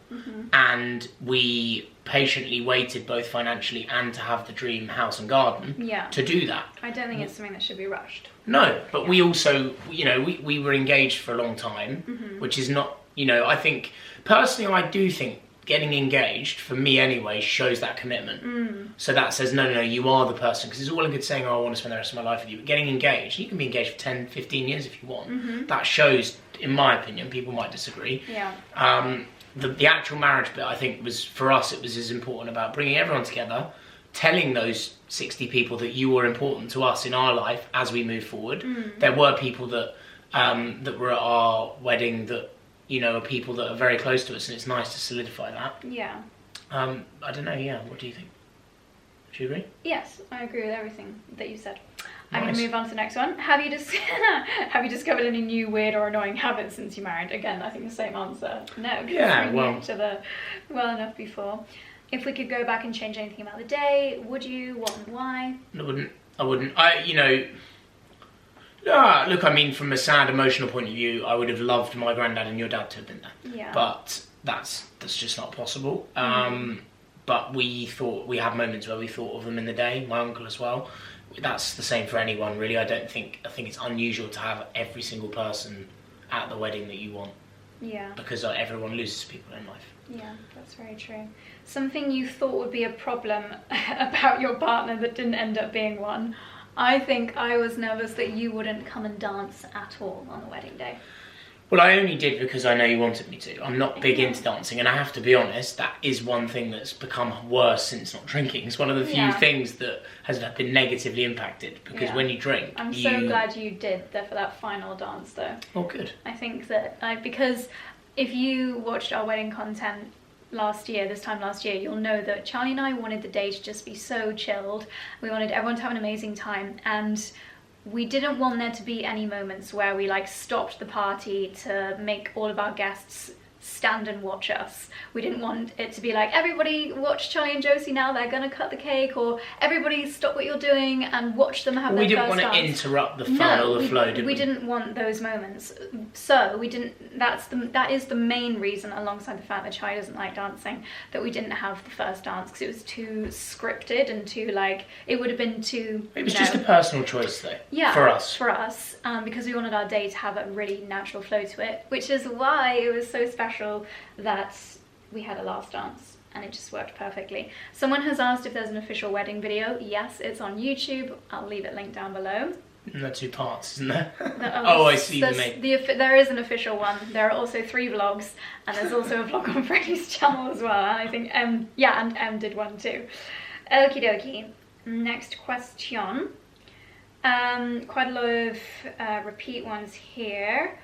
And we patiently waited, both financially and to have the dream house and garden, to do that. I don't think it's something that should be rushed. No, but we also, we were engaged for a long time, which is not, I think, personally, I do think getting engaged, for me anyway, shows that commitment. So that says, no, you are the person, because it's all in good saying, I want to spend the rest of my life with you, but getting engaged, you can be engaged for 10, 15 years if you want. That shows, in my opinion, people might disagree. Yeah. The actual marriage bit, I think, was, for us, it was as important about bringing everyone together, telling those 60 people that you were important to us in our life as we move forward. There were people that were at our wedding that, are people that are very close to us, and it's nice to solidify that. Yeah. I don't know, what do you think? Do you agree? Yes, I agree with everything that you said. Nice. I'm going to move on to the next one. Have you discovered any new weird or annoying habits since you married? Again, I think the same answer. No, because we knew each other well enough before. If we could go back and change anything about the day, would you? What and why? I wouldn't. Look, I mean, from a sad, emotional point of view, I would have loved my granddad and your dad to have been there. Yeah. But that's just not possible. But we have moments where we thought of them in the day, my uncle as well. That's the same for anyone, really. I think it's unusual to have every single person at the wedding that you want. Yeah. Because everyone loses people in life. Yeah, that's very true. Something you thought would be a problem about your partner that didn't end up being one. I think I was nervous that you wouldn't come and dance at all on the wedding day. Well, I only did because I know you wanted me to. I'm not big into dancing, and I have to be honest, that is one thing that's become worse since not drinking. It's one of the few things that has been negatively impacted, because when you drink... I'm so glad you did there for that final dance, though. Oh, good. I think that, because if you watched our wedding content this time last year, you'll know that Charlie and I wanted the day to just be so chilled. We wanted everyone to have an amazing time, and we didn't want there to be any moments where we stopped the party to make all of our guests stand and watch us. We didn't want it to be like, everybody watch Charlie and Josie now, they're gonna cut the cake, or everybody stop what you're doing and watch them have their first dance. We didn't want to interrupt the fun or the flow, did we? We didn't want those moments. So we didn't, that is the main reason, alongside the fact that Charlie doesn't like dancing, that we didn't have the first dance, because it was too scripted and too like, it would have been too, it was just a personal choice though. Yeah, for us, because we wanted our day to have a really natural flow to it, which is why it was so special that we had a last dance, and it just worked perfectly. Someone has asked if there's an official wedding video. Yes, it's on YouTube. I'll leave it linked down below. And there are 2 parts, isn't there? Oh, I see. There is an official one. There are also 3 vlogs, and there's also a vlog on Freddie's channel as well. And I think and Em did one too. Okie dokie. Next question. Quite a lot of repeat ones here.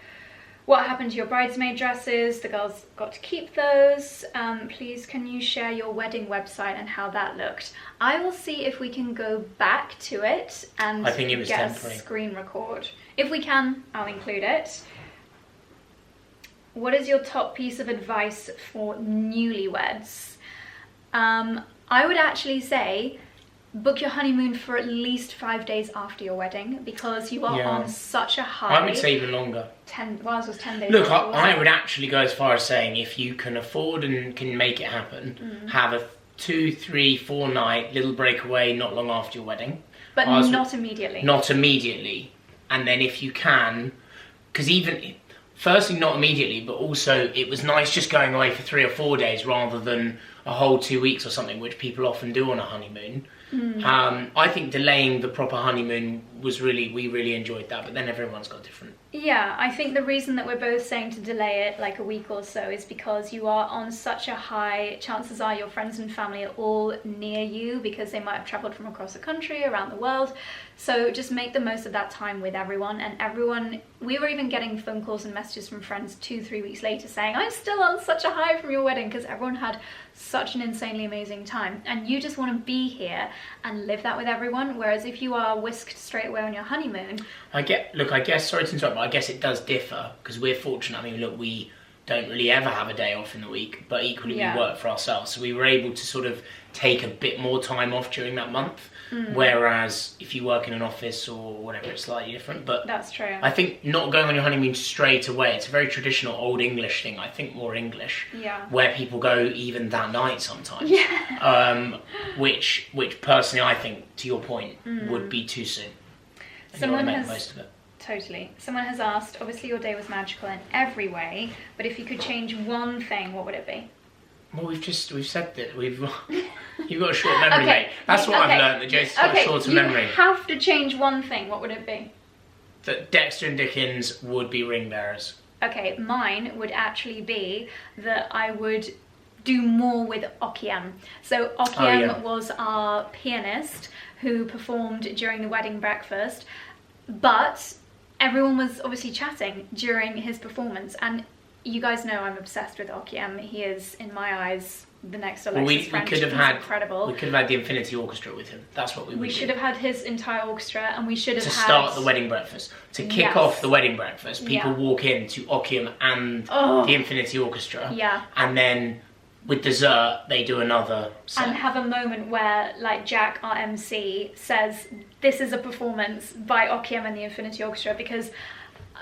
What happened to your bridesmaid dresses? The girls got to keep those. Please, can you share your wedding website and how that looked? I will see if we can go back to it and I think it was get temporary. a screen record. If we can, I'll include it. What is your top piece of advice for newlyweds? I would actually say, book your honeymoon for at least 5 days after your wedding, because you are on such a high. I would say even longer. Ours was 10 days. Look, I would actually go as far as saying, if you can afford and can make it happen, have a 2, 3, 4 night little breakaway not long after your wedding. But not immediately. Not immediately. And then if you can, because even, firstly not immediately, but also it was nice just going away for 3 or 4 days rather than a whole 2 weeks or something, which people often do on a honeymoon. I think delaying the proper honeymoon was we really enjoyed that, but then everyone's got different. Yeah, I think the reason that we're both saying to delay it like a week or so is because you are on such a high, chances are your friends and family are all near you, because they might have travelled from across the country, around the world. So just make the most of that time with everyone, and everyone, we were even getting phone calls and messages from friends 2-3 weeks later saying, I'm still on such a high from your wedding, because everyone had such an insanely amazing time, and you just want to be here and live that with everyone. Whereas if you are whisked straight away on your honeymoon, I guess, sorry to interrupt, but I guess it does differ, because we're fortunate. I mean, look, we don't really ever have a day off in the week, but equally we work for ourselves, so we were able to sort of take a bit more time off during that month. Whereas if you work in an office or whatever, it's slightly different. But that's true. I think not going on your honeymoon straight away, it's a very traditional old English thing, I think more English, where people go even that night sometimes. Which personally I think, to your point, would be too soon. And you want to make the most of it. Totally. Someone has asked, obviously your day was magical in every way, but if you could change one thing, what would it be? Well, we've said that you've got a short memory, mate. That's what I've learned, that Jason's got a shorter memory. You have to change one thing, what would it be? That Dexter and Dickens would be ring bearers. Okay, mine would actually be that I would do more with 𝑭𝒊𝒏𝒅. So 𝑭𝒊𝒏𝒅 was our pianist who performed during the wedding breakfast, but everyone was obviously chatting during his performance, and you guys know I'm obsessed with 𝑭𝒊𝒏𝒅. He is, in my eyes, the next Alexis French. He's incredible. We could have had the Infinity Orchestra with him. That's what we would do. We should have had his entire orchestra, and we should have to start the wedding breakfast. To kick off the wedding breakfast, people walk in to 𝑭𝒊𝒏𝒅 and the Infinity Orchestra. And then with dessert, they do another set. And have a moment where, like, Jack, our MC, says, this is a performance by 𝑭𝒊𝒏𝒅 and the Infinity Orchestra, because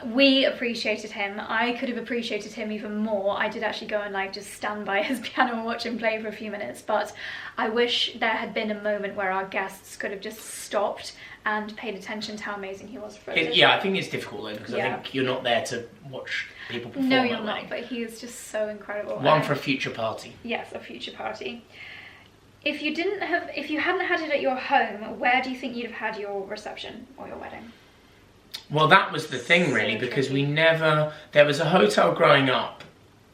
we appreciated him. I could have appreciated him even more. I did actually go and like just stand by his piano and watch him play for a few minutes, but I wish there had been a moment where our guests could have just stopped and paid attention to how amazing he was for us. Yeah, I think it's difficult though, because I think you're not there to watch people perform. No, you're not, but he is just so incredible. One for a future party. Yes, a future party. If you hadn't had it at your home, where do you think you'd have had your reception or your wedding? Well, that was the thing, really, because there was a hotel growing up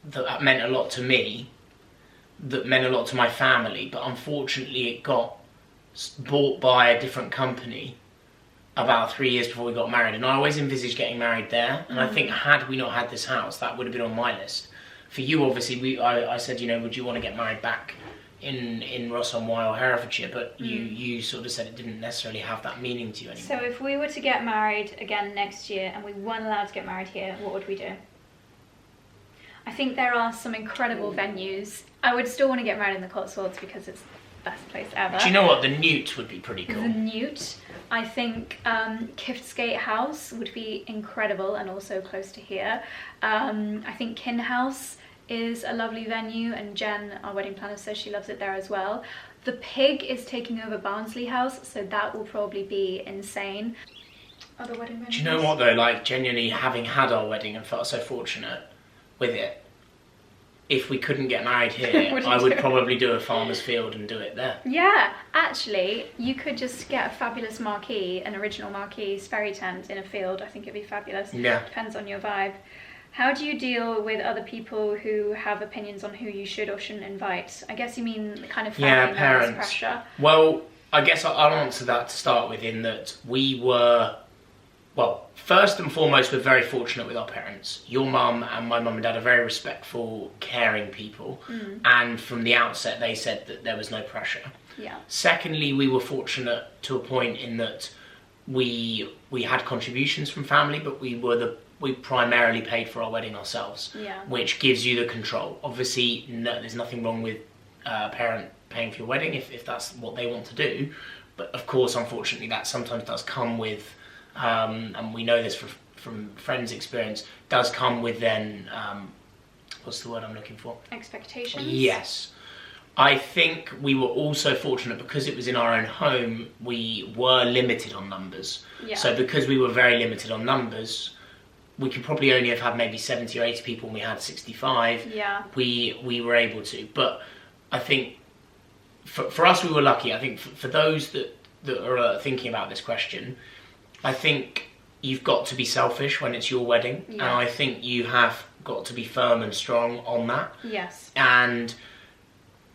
that meant a lot to me, that meant a lot to my family, but unfortunately it got bought by a different company about 3 years before we got married, and I always envisaged getting married there, and I think had we not had this house, that would have been on my list. For you, obviously, I said, you know, would you want to get married back in 𝑭𝒊𝒏𝒅 or Herefordshire, but you sort of said it didn't necessarily have that meaning to you anymore. So if we were to get married again next year and we weren't allowed to get married here, what would we do? I think there are some incredible venues. I would still want to get married in the Cotswolds because it's the best place ever. Do you know what? The Newt would be pretty cool. The Newt. I think Kiftgate House would be incredible and also close to here. I think Kin House is a lovely venue, and Jen, our wedding planner, says she loves it there as well. The Pig is taking over Barnsley House, so that will probably be insane. Other wedding venues? Do you know what though, like genuinely having had our wedding and felt so fortunate with it, if we couldn't get married here, I would probably do a farmer's field and do it there. Yeah, actually, you could just get a fabulous marquee, an original marquee Sperry tent in a field. I think it'd be fabulous. Yeah. Depends on your vibe. How do you deal with other people who have opinions on who you should or shouldn't invite? I guess you mean the kind of family parents. pressure. Well, I guess I'll answer that to start with, in that we were, well, first and foremost, we're very fortunate with our parents. Your mum and my mum and dad are very respectful, caring people. And from the outset, they said that there was no pressure. Yeah. Secondly, we were fortunate to a point in that we had contributions from family, but we primarily paid for our wedding ourselves, which gives you the control. Obviously, there's nothing wrong with a parent paying for your wedding if that's what they want to do. But of course, unfortunately, that sometimes does come with, and we know this from friends' experience, does come with then, what's the word I'm looking for? Expectations? Yes. I think we were also fortunate because it was in our own home, we were limited on numbers. Yeah. So because we were very limited on numbers, we could probably only have had maybe 70 or 80 people and we had 65. Yeah. We were able to. But I think for us, we were lucky. I think for those that are thinking about this question, I think you've got to be selfish when it's your wedding. Yeah. And I think you have got to be firm and strong on that. Yes. And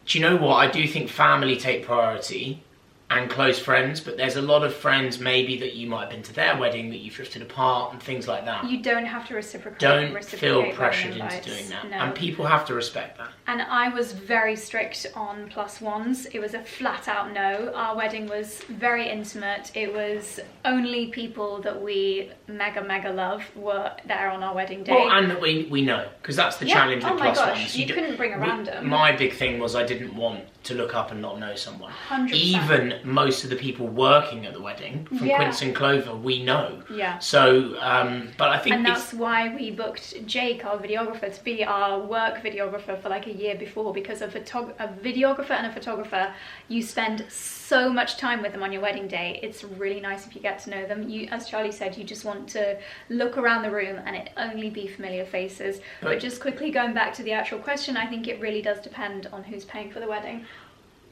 do you know what? I do think family take priority and close friends, but there's a lot of friends maybe that you might have been to their wedding that you've drifted apart and things like that. You don't have to reciprocate. Don't feel pressured into doing that. No. And people have to respect that. And I was very strict on +1s. It was a flat out no. Our wedding was very intimate. It was only people that we mega love were there on our wedding day. Well, and that we know, because that's the challenge with +1s. Oh my gosh, you couldn't bring a random. My big thing was I didn't want to look up and not know someone. 100%. Even most of the people working at the wedding from 𝑭𝒂𝒂𝒂𝘏, we know. Yeah. So, but I think and that's why we booked Jake, our videographer, to be our work videographer for like a year before, because a videographer and a photographer, you spend so much time with them on your wedding day. It's really nice if you get to know them. You, as Charlie said, you just want to look around the room and it only be familiar faces. But just quickly going back to the actual question, I think it really does depend on who's paying for the wedding.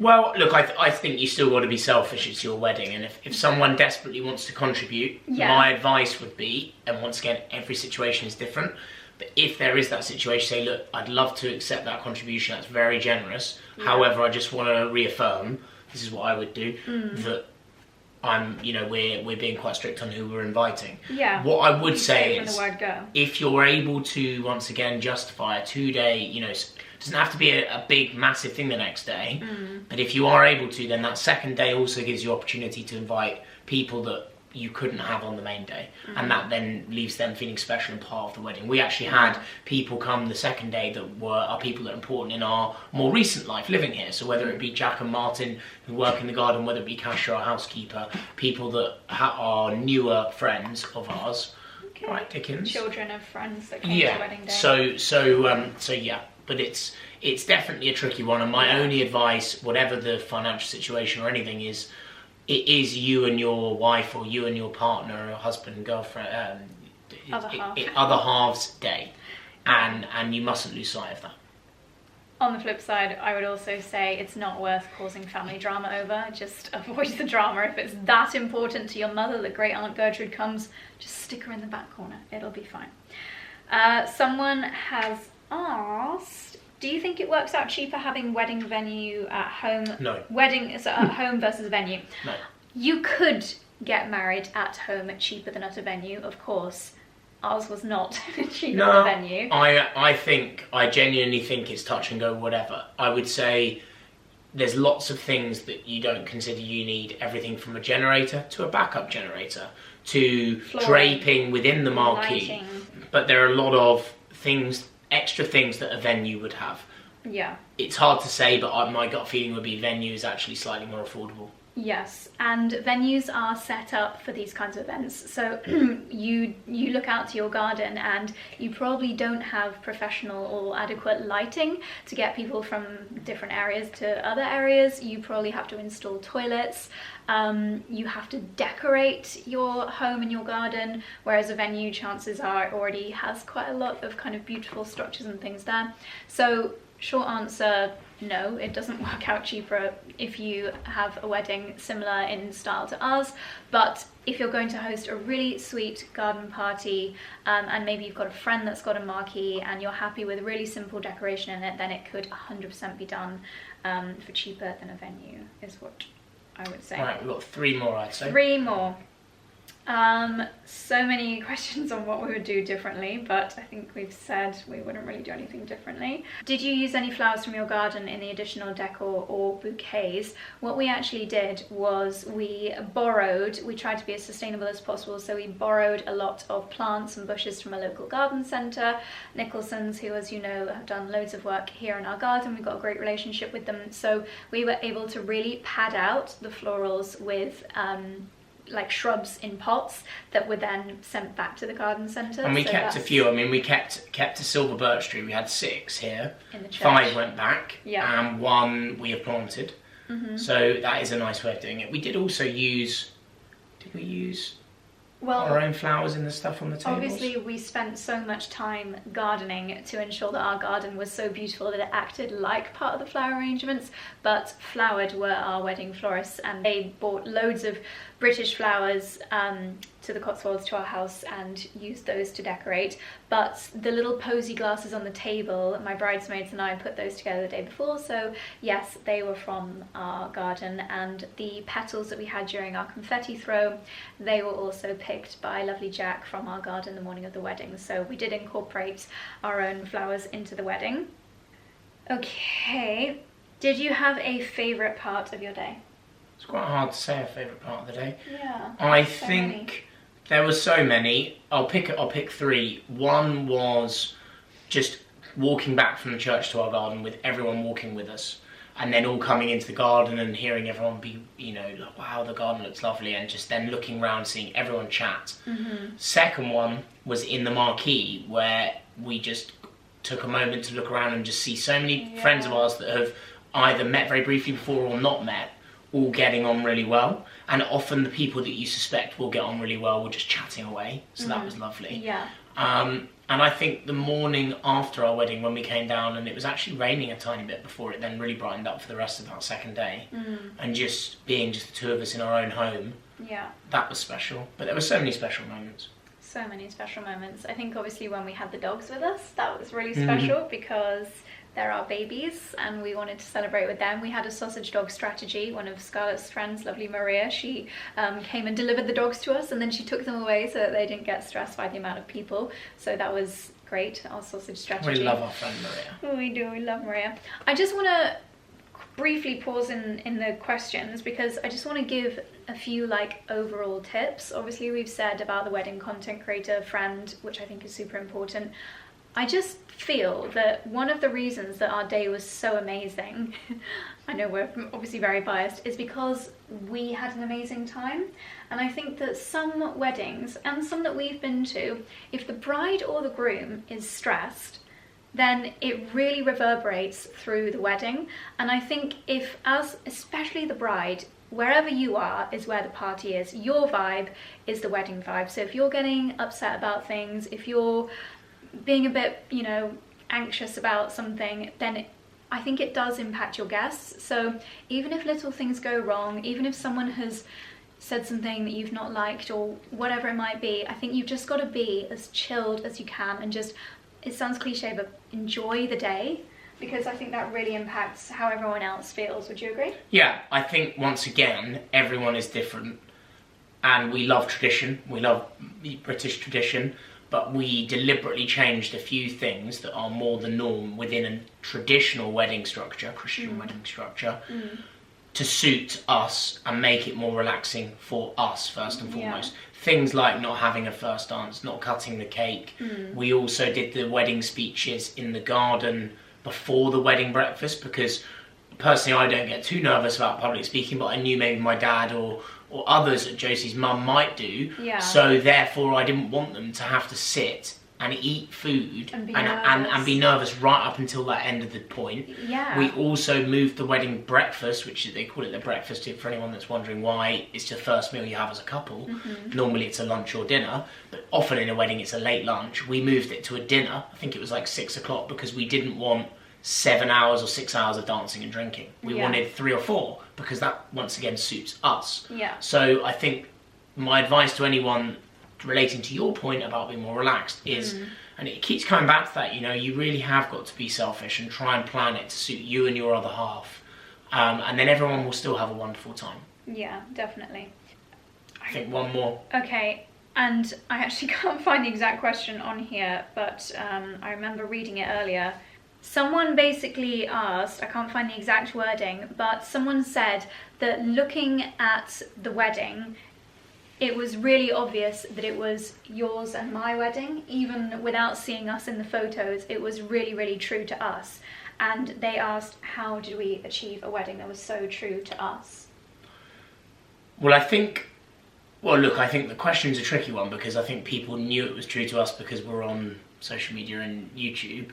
Well, look, I think you still got to be selfish. It's your wedding, and if someone desperately wants to contribute, my advice would be, and once again, every situation is different, but if there is that situation, say, look, I'd love to accept that contribution, that's very generous. However, I just want to reaffirm, this is what I would do, that we're being quite strict on who we're inviting. Yeah. What I would say is, if you're able to, once again, justify a 2-day, it doesn't have to be a big, massive thing the next day, but if you are able to, then that second day also gives you opportunity to invite people that you couldn't have on the main day, and that then leaves them feeling special and part of the wedding. We actually had people come the second day that are people that are important in our more recent life living here, so whether it be Jack and Martin who work in the garden, whether it be Kasia, our housekeeper, people that are newer friends of ours. Okay. Right, Dickens? Children of friends that came to wedding day. So yeah. But it's definitely a tricky one, and my only advice, whatever the financial situation or anything is, it is you and your wife or you and your partner or husband, girlfriend, other half's day, and you mustn't lose sight of that. On the flip side, I would also say it's not worth causing family drama over. Just avoid the drama. If it's that important to your mother that Great Aunt Gertrude comes, just stick her in the back corner. It'll be fine. Someone has asked, do you think it works out cheaper having wedding venue at home? No. Wedding is at home versus venue? No. You could get married at home cheaper than at a venue, of course. Ours was not cheaper than a venue. I genuinely think it's touch and go, whatever. I would say there's lots of things that you don't consider you need, everything from a generator to a backup generator to flooring, draping within the marquee. Lighting. But there are a lot of things, extra things that a venue would have. Yeah. It's hard to say, but my gut feeling would be venue is actually slightly more affordable. Yes, and venues are set up for these kinds of events. So you look out to your garden and you probably don't have professional or adequate lighting to get people from different areas to other areas. You probably have to install toilets. You have to decorate your home and your garden, whereas a venue, chances are, already has quite a lot of kind of beautiful structures and things there. So short answer, no, it doesn't work out cheaper if you have a wedding similar in style to ours. But if you're going to host a really sweet garden party, and maybe you've got a friend that's got a marquee and you're happy with really simple decoration in it, then it could 100% be done for cheaper than a venue, is what I would say. Right, we've got 3 more, I'd say. 3 more. So many questions on what we would do differently, but I think we've said we wouldn't really do anything differently. Did you use any flowers from your garden in the additional decor or bouquets? What we actually did was we tried to be as sustainable as possible, so we borrowed a lot of plants and bushes from a local garden centre, Nicholson's, who, as you know, have done loads of work here in our garden. We've got a great relationship with them, so we were able to really pad out the florals with like shrubs in pots that were then sent back to the garden centre. And we kept a few. I mean, we kept a 𝑭𝒂𝒏𝒅 𝑏𝒂𝒕. We had 6 here. In the church. 5 went back. Yeah. And 1 we have planted. So that is a nice way of doing it. We did also use... Did we use our own flowers in the stuff on the tables? Obviously, we spent so much time gardening to ensure that our garden was so beautiful that it acted like part of the flower arrangements, but Flowered were our wedding florists, and they bought loads of British flowers to the Cotswolds, to our house, and used those to decorate. But the little posy glasses on the table, my bridesmaids and I put those together the day before, so yes, they were from our garden. And the petals that we had during our confetti throw, they were also picked by lovely Jack from our garden the morning of the wedding, so we did incorporate our own flowers into the wedding. Okay, did you have a favourite part of your day? It's quite hard to say a favourite part of the day. Yeah. I think there were so many. I'll pick 3. One was just walking back from the church to our garden with everyone walking with us, and then all coming into the garden and hearing everyone be, like, wow, the garden looks lovely, and just then looking around, seeing everyone chat. Second one was in the marquee, where we just took a moment to look around and just see so many friends of ours that have either met very briefly before or not met, all getting on really well. And often the people that you suspect will get on really well were just chatting away, so that was lovely. Yeah. And I think the morning after our wedding, when we came down, and it was actually raining a tiny bit before it then really brightened up for the rest of that second day, and just being just the 2 of us in our own home, that was special. But there were so many special moments. So many special moments. I think obviously when we had the dogs with us, that was really special because they're our babies and we wanted to celebrate with them. We had a sausage dog strategy. One of Scarlett's friends, lovely Maria, she came and delivered the dogs to us, and then she took them away so that they didn't get stressed by the amount of people. So that was great, our sausage strategy. We love our friend Maria. We do, we love Maria. I just want to briefly pause in the questions because I just want to give a few overall tips. Obviously we've said about the wedding content creator friend, which I think is super important. I just feel that one of the reasons that our day was so amazing, I know we're obviously very biased, is because we had an amazing time. And I think that some weddings, and some that we've been to, if the bride or the groom is stressed, then it really reverberates through the wedding. And I think especially the bride, wherever you are is where the party is. Your vibe is the wedding vibe. So if you're getting upset about things, if you're being a bit, anxious about something, then I think it does impact your guests. So even if little things go wrong, even if someone has said something that you've not liked or whatever it might be, I think you've just got to be as chilled as you can and just, it sounds cliche, but enjoy the day, because I think that really impacts how everyone else feels. Would you agree? Yeah, I think once again, everyone is different, and we love tradition, we love British tradition, but we deliberately changed a few things that are more the norm within a traditional wedding structure, Christian wedding structure, to suit us and make it more relaxing for us first and foremost. Things like not having a first dance, not cutting the cake. We also did the wedding speeches in the garden before the wedding breakfast, because personally I don't get too nervous about public speaking, but I knew maybe my dad or others at Josie's mum might do. So therefore I didn't want them to have to sit and eat food and be nervous right up until that end of the point. We also moved the wedding breakfast, which they call it the breakfast, for anyone that's wondering why it's the first meal you have as a couple. Normally it's a lunch or dinner, but often in a wedding it's a late lunch. We moved it to a dinner. I think it was like 6 o'clock, because we didn't want 7 hours or 6 hours of dancing and drinking. We wanted 3 or 4, because that once again suits us. So I think my advice to anyone relating to your point about being more relaxed is, and it keeps coming back to that, you know, you really have got to be selfish and try and plan it to suit you and your other half, and then everyone will still have a wonderful time. Yeah, definitely. I think one more. Okay, and I actually can't find the exact question on here, but I remember reading it earlier. Someone basically asked, I can't find the exact wording, but someone said that looking at the wedding, it was really obvious that it was yours and my wedding. Even without seeing us in the photos, it was really, really true to us. And they asked, how did we achieve a wedding that was so true to us? Well, I think the question's a tricky one, because I think people knew it was true to us because we're on social media and YouTube.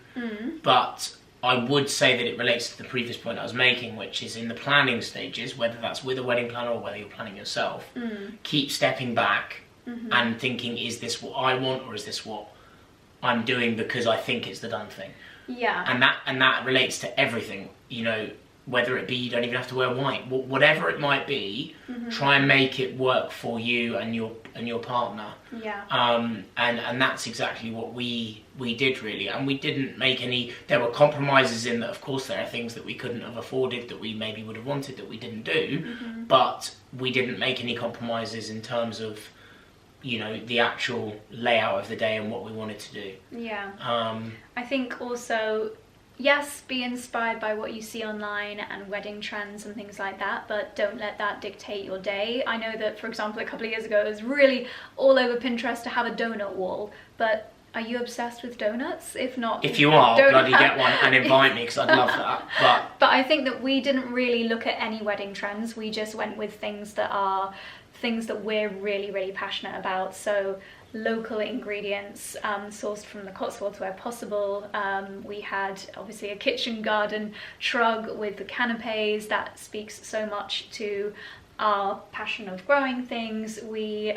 But I would say that it relates to the previous point I was making, which is in the planning stages, whether that's with a wedding planner or whether you're planning yourself, keep stepping back and thinking, is this what I want, or is this what I'm doing because I think it's the done thing? And that relates to everything, you know, whether it be you don't even have to wear white, whatever it might be, try and make it work for you and your partner. And that's exactly what we did, really. And we didn't make any, there were compromises in that. Of course there are things that we couldn't have afforded that we maybe would have wanted that we didn't do, but we didn't make any compromises in terms of, you know, the actual layout of the day and what we wanted to do. I think also, yes, be inspired by what you see online and wedding trends and things like that, but don't let that dictate your day. I know that, for example, a couple of years ago, it was really all over Pinterest to have a donut wall, but are you obsessed with donuts? If not, if you are, bloody get one and invite me, because I'd love that. But I think that we didn't really look at any wedding trends. We just went with things that are things that we're really, really passionate about. So local ingredients, sourced from the Cotswolds where possible. We had obviously a kitchen garden shrug with the canapes that speaks so much to our passion of growing things. We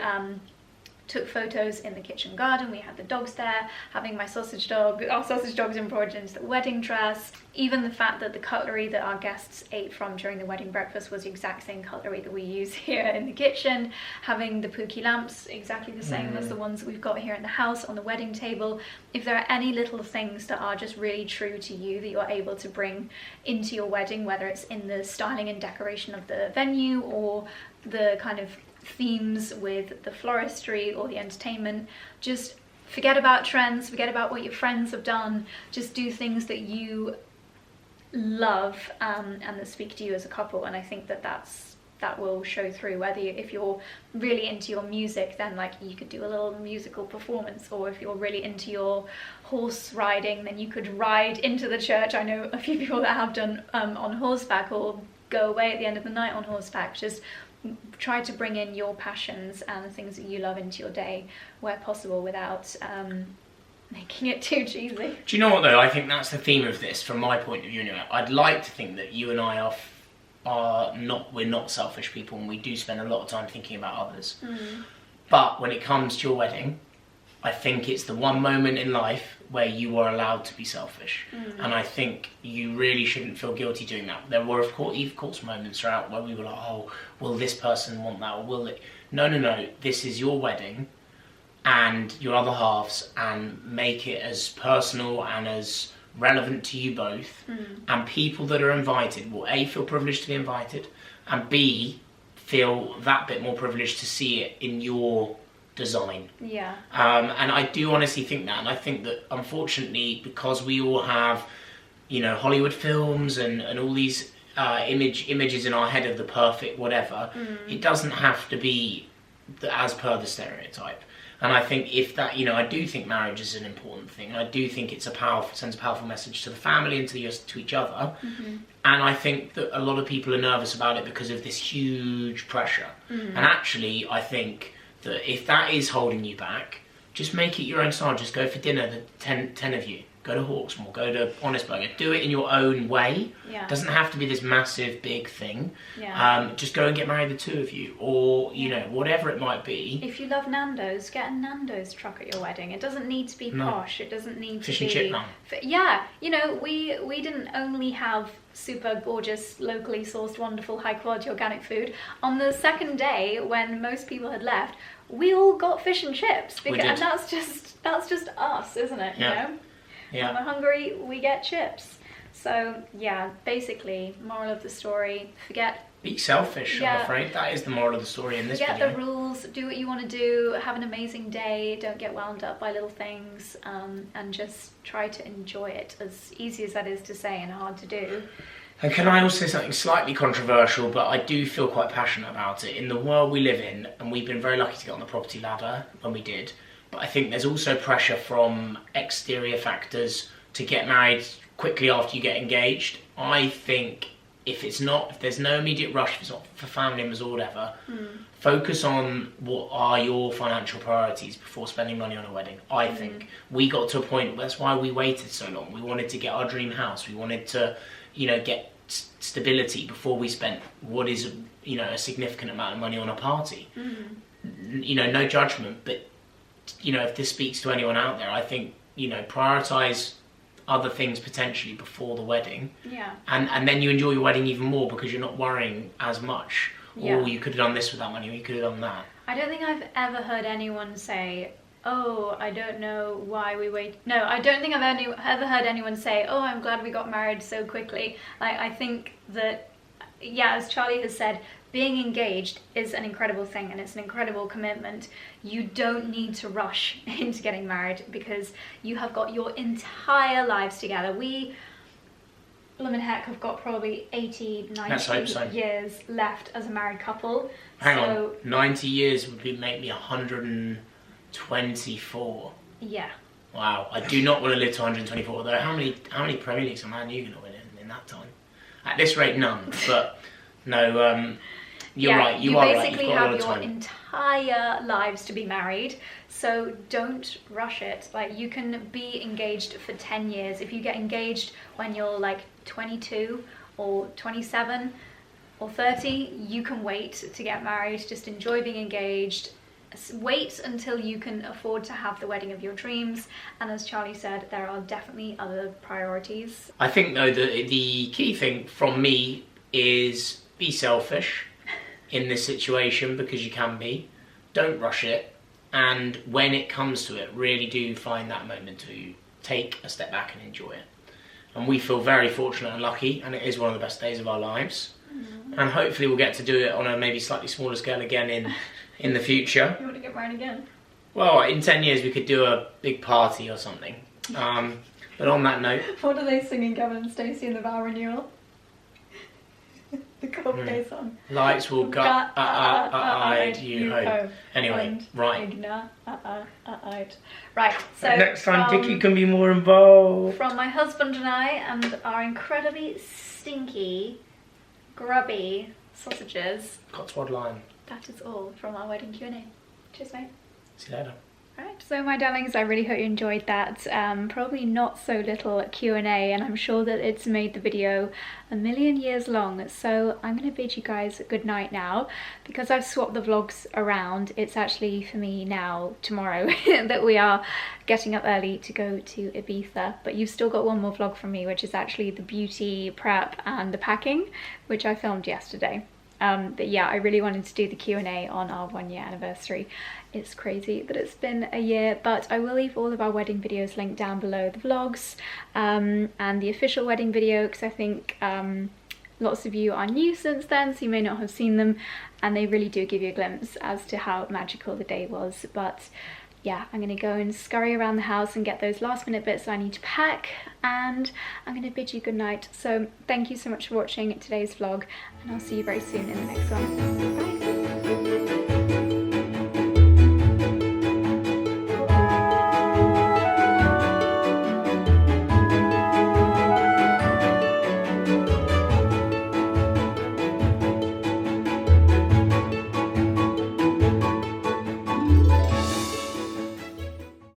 took photos in the kitchen garden. We had the dogs there, having our sausage dogs embroidered into the wedding dress. Even the fact that the cutlery that our guests ate from during the wedding breakfast was the exact same cutlery that we use here in the kitchen. Having the pookie lamps, exactly the same as the ones that we've got here in the house on the wedding table. If there are any little things that are just really true to you that you're able to bring into your wedding, whether it's in the styling and decoration of the venue or the kind of themes with the floristry or the entertainment, just forget about trends, forget about what your friends have done, just do things that you love and that speak to you as a couple. And I think that will show through, whether if you're really into your music, then like you could do a little musical performance, or if you're really into your horse riding, then you could ride into the church. I know a few people that have done on horseback, or go away at the end of the night on horseback. Just try to bring in your passions and the things that you love into your day where possible, without making it too cheesy. Do you know what though? I think that's the theme of this from my point of view anyway. I'd like to think that you and I we're not selfish people, and we do spend a lot of time thinking about others. But when it comes to your wedding, I think it's the one moment in life where you are allowed to be selfish. And I think you really shouldn't feel guilty doing that. There were, of course, moments throughout where we were like, oh, will this person want that, or will it? No, this is your wedding and your other halves, and make it as personal and as relevant to you both. And people that are invited will A, feel privileged to be invited, and B, feel that bit more privileged to see it in your design. And I do honestly think that, and I think that unfortunately, because we all have, you know, Hollywood films and all these images in our head of the perfect whatever. It doesn't have to be as per the stereotype. And I think if that, you know, I do think marriage is an important thing. I do think it's sends a powerful message to the family and to each other. And I think that a lot of people are nervous about it because of this huge pressure. And actually, I think that if that is holding you back, just make it your own style. Just go for dinner, the 10 of you. Go to 𝑭𝒊𝒏𝒅, go to 𝑭𝒆𝒂𝒕. Do it in your own way. It doesn't have to be this massive, big thing. Just go and get married, the two of you. Or, you know, whatever it might be. If you love Nando's, get a Nando's truck at your wedding. It doesn't need to be posh. It doesn't need to be... Fish and chip naan. Yeah, you know, we didn't only have super gorgeous, locally sourced, wonderful, high-quality organic food. On the second day, when most people had left, we all got fish and chips. And that's just us, isn't it? You know? When we're hungry, we get chips. So, yeah, basically, moral of the story, be selfish, I'm afraid. That is the moral of the story in this video. Forget the rules, do what you want to do, have an amazing day, don't get wound up by little things, and just try to enjoy it, as easy as that is to say and hard to do. And can I also say something slightly controversial, but I do feel quite passionate about it. In the world we live in, and we've been very lucky to get on the property ladder when we did, but I think there's also pressure from exterior factors to get married quickly after you get engaged. I think if there's no immediate rush, if it's not for family members or whatever, focus on what are your financial priorities before spending money on a wedding. I think we got to a point, that's why we waited so long. We wanted to get our dream house. We wanted to, you know, get stability before we spent what is, you know, a significant amount of money on a party. You know, no judgment, but you know, if this speaks to anyone out there, I think, you know, prioritise other things potentially before the wedding. And then you enjoy your wedding even more because you're not worrying as much. Or you could have done this with that money, or you could have done that. I don't think I've ever heard anyone say, oh, I don't know why we wait. No, I don't think I've ever heard anyone say, oh, I'm glad we got married so quickly. Like, I think that, yeah, as Charlie has said, being engaged is an incredible thing and it's an incredible commitment. You don't need to rush into getting married because you have got your entire lives together. We, Blum and Heck, have got probably 80, 90 years left as a married couple. Hang on, 90 years would make me 124. Yeah. Wow, I do not want to live to 124, though. How many Premier Leagues are Man U going to win in that time? At this rate, none, but no, you're right, you are right. You basically have your entire lives to be married, so don't rush it. Like, you can be engaged for 10 years. If you get engaged when you're like 22 or 27 or 30, you can wait to get married. Just enjoy being engaged. Wait until you can afford to have the wedding of your dreams. And as Charlie said, there are definitely other priorities. I think, though, the key thing from me is be selfish in this situation, because you can be. Don't rush it, and when it comes to it, really do find that moment to take a step back and enjoy it. And we feel very fortunate and lucky, and it is one of the best days of our lives. And hopefully we'll get to do it on a maybe slightly smaller scale again in the future. You want to get married again? Well, in 10 years we could do a big party or something. But on that note... What are they singing, Kevin and Stacey, in the vow renewal? The Coldplay song. Lights will guide you home. Anyway, right. Right, so... next time Dickie can be more involved. From my husband and I and our incredibly stinky, grubby sausages. 𝑭𝒊𝒏𝒅. That is all from our wedding Q&A. Cheers, mate. See you later. Right, so my darlings, I really hope you enjoyed that. Probably not so little Q&A, and I'm sure that it's made the video a million years long. So I'm going to bid you guys good night now. Because I've swapped the vlogs around, it's actually for me now, tomorrow, that we are getting up early to go to Ibiza. But you've still got one more vlog from me, which is actually the beauty prep and the packing, which I filmed yesterday. But yeah, I really wanted to do the Q&A on our 1-year anniversary. It's crazy that it's been a year, but I will leave all of our wedding videos linked down below the vlogs, and the official wedding video, because I think lots of you are new since then, so you may not have seen them, and they really do give you a glimpse as to how magical the day was. But yeah, I'm gonna go and scurry around the house and get those last minute bits that I need to pack, and I'm gonna bid you good night. So thank you so much for watching today's vlog, and I'll see you very soon in the next one. Bye.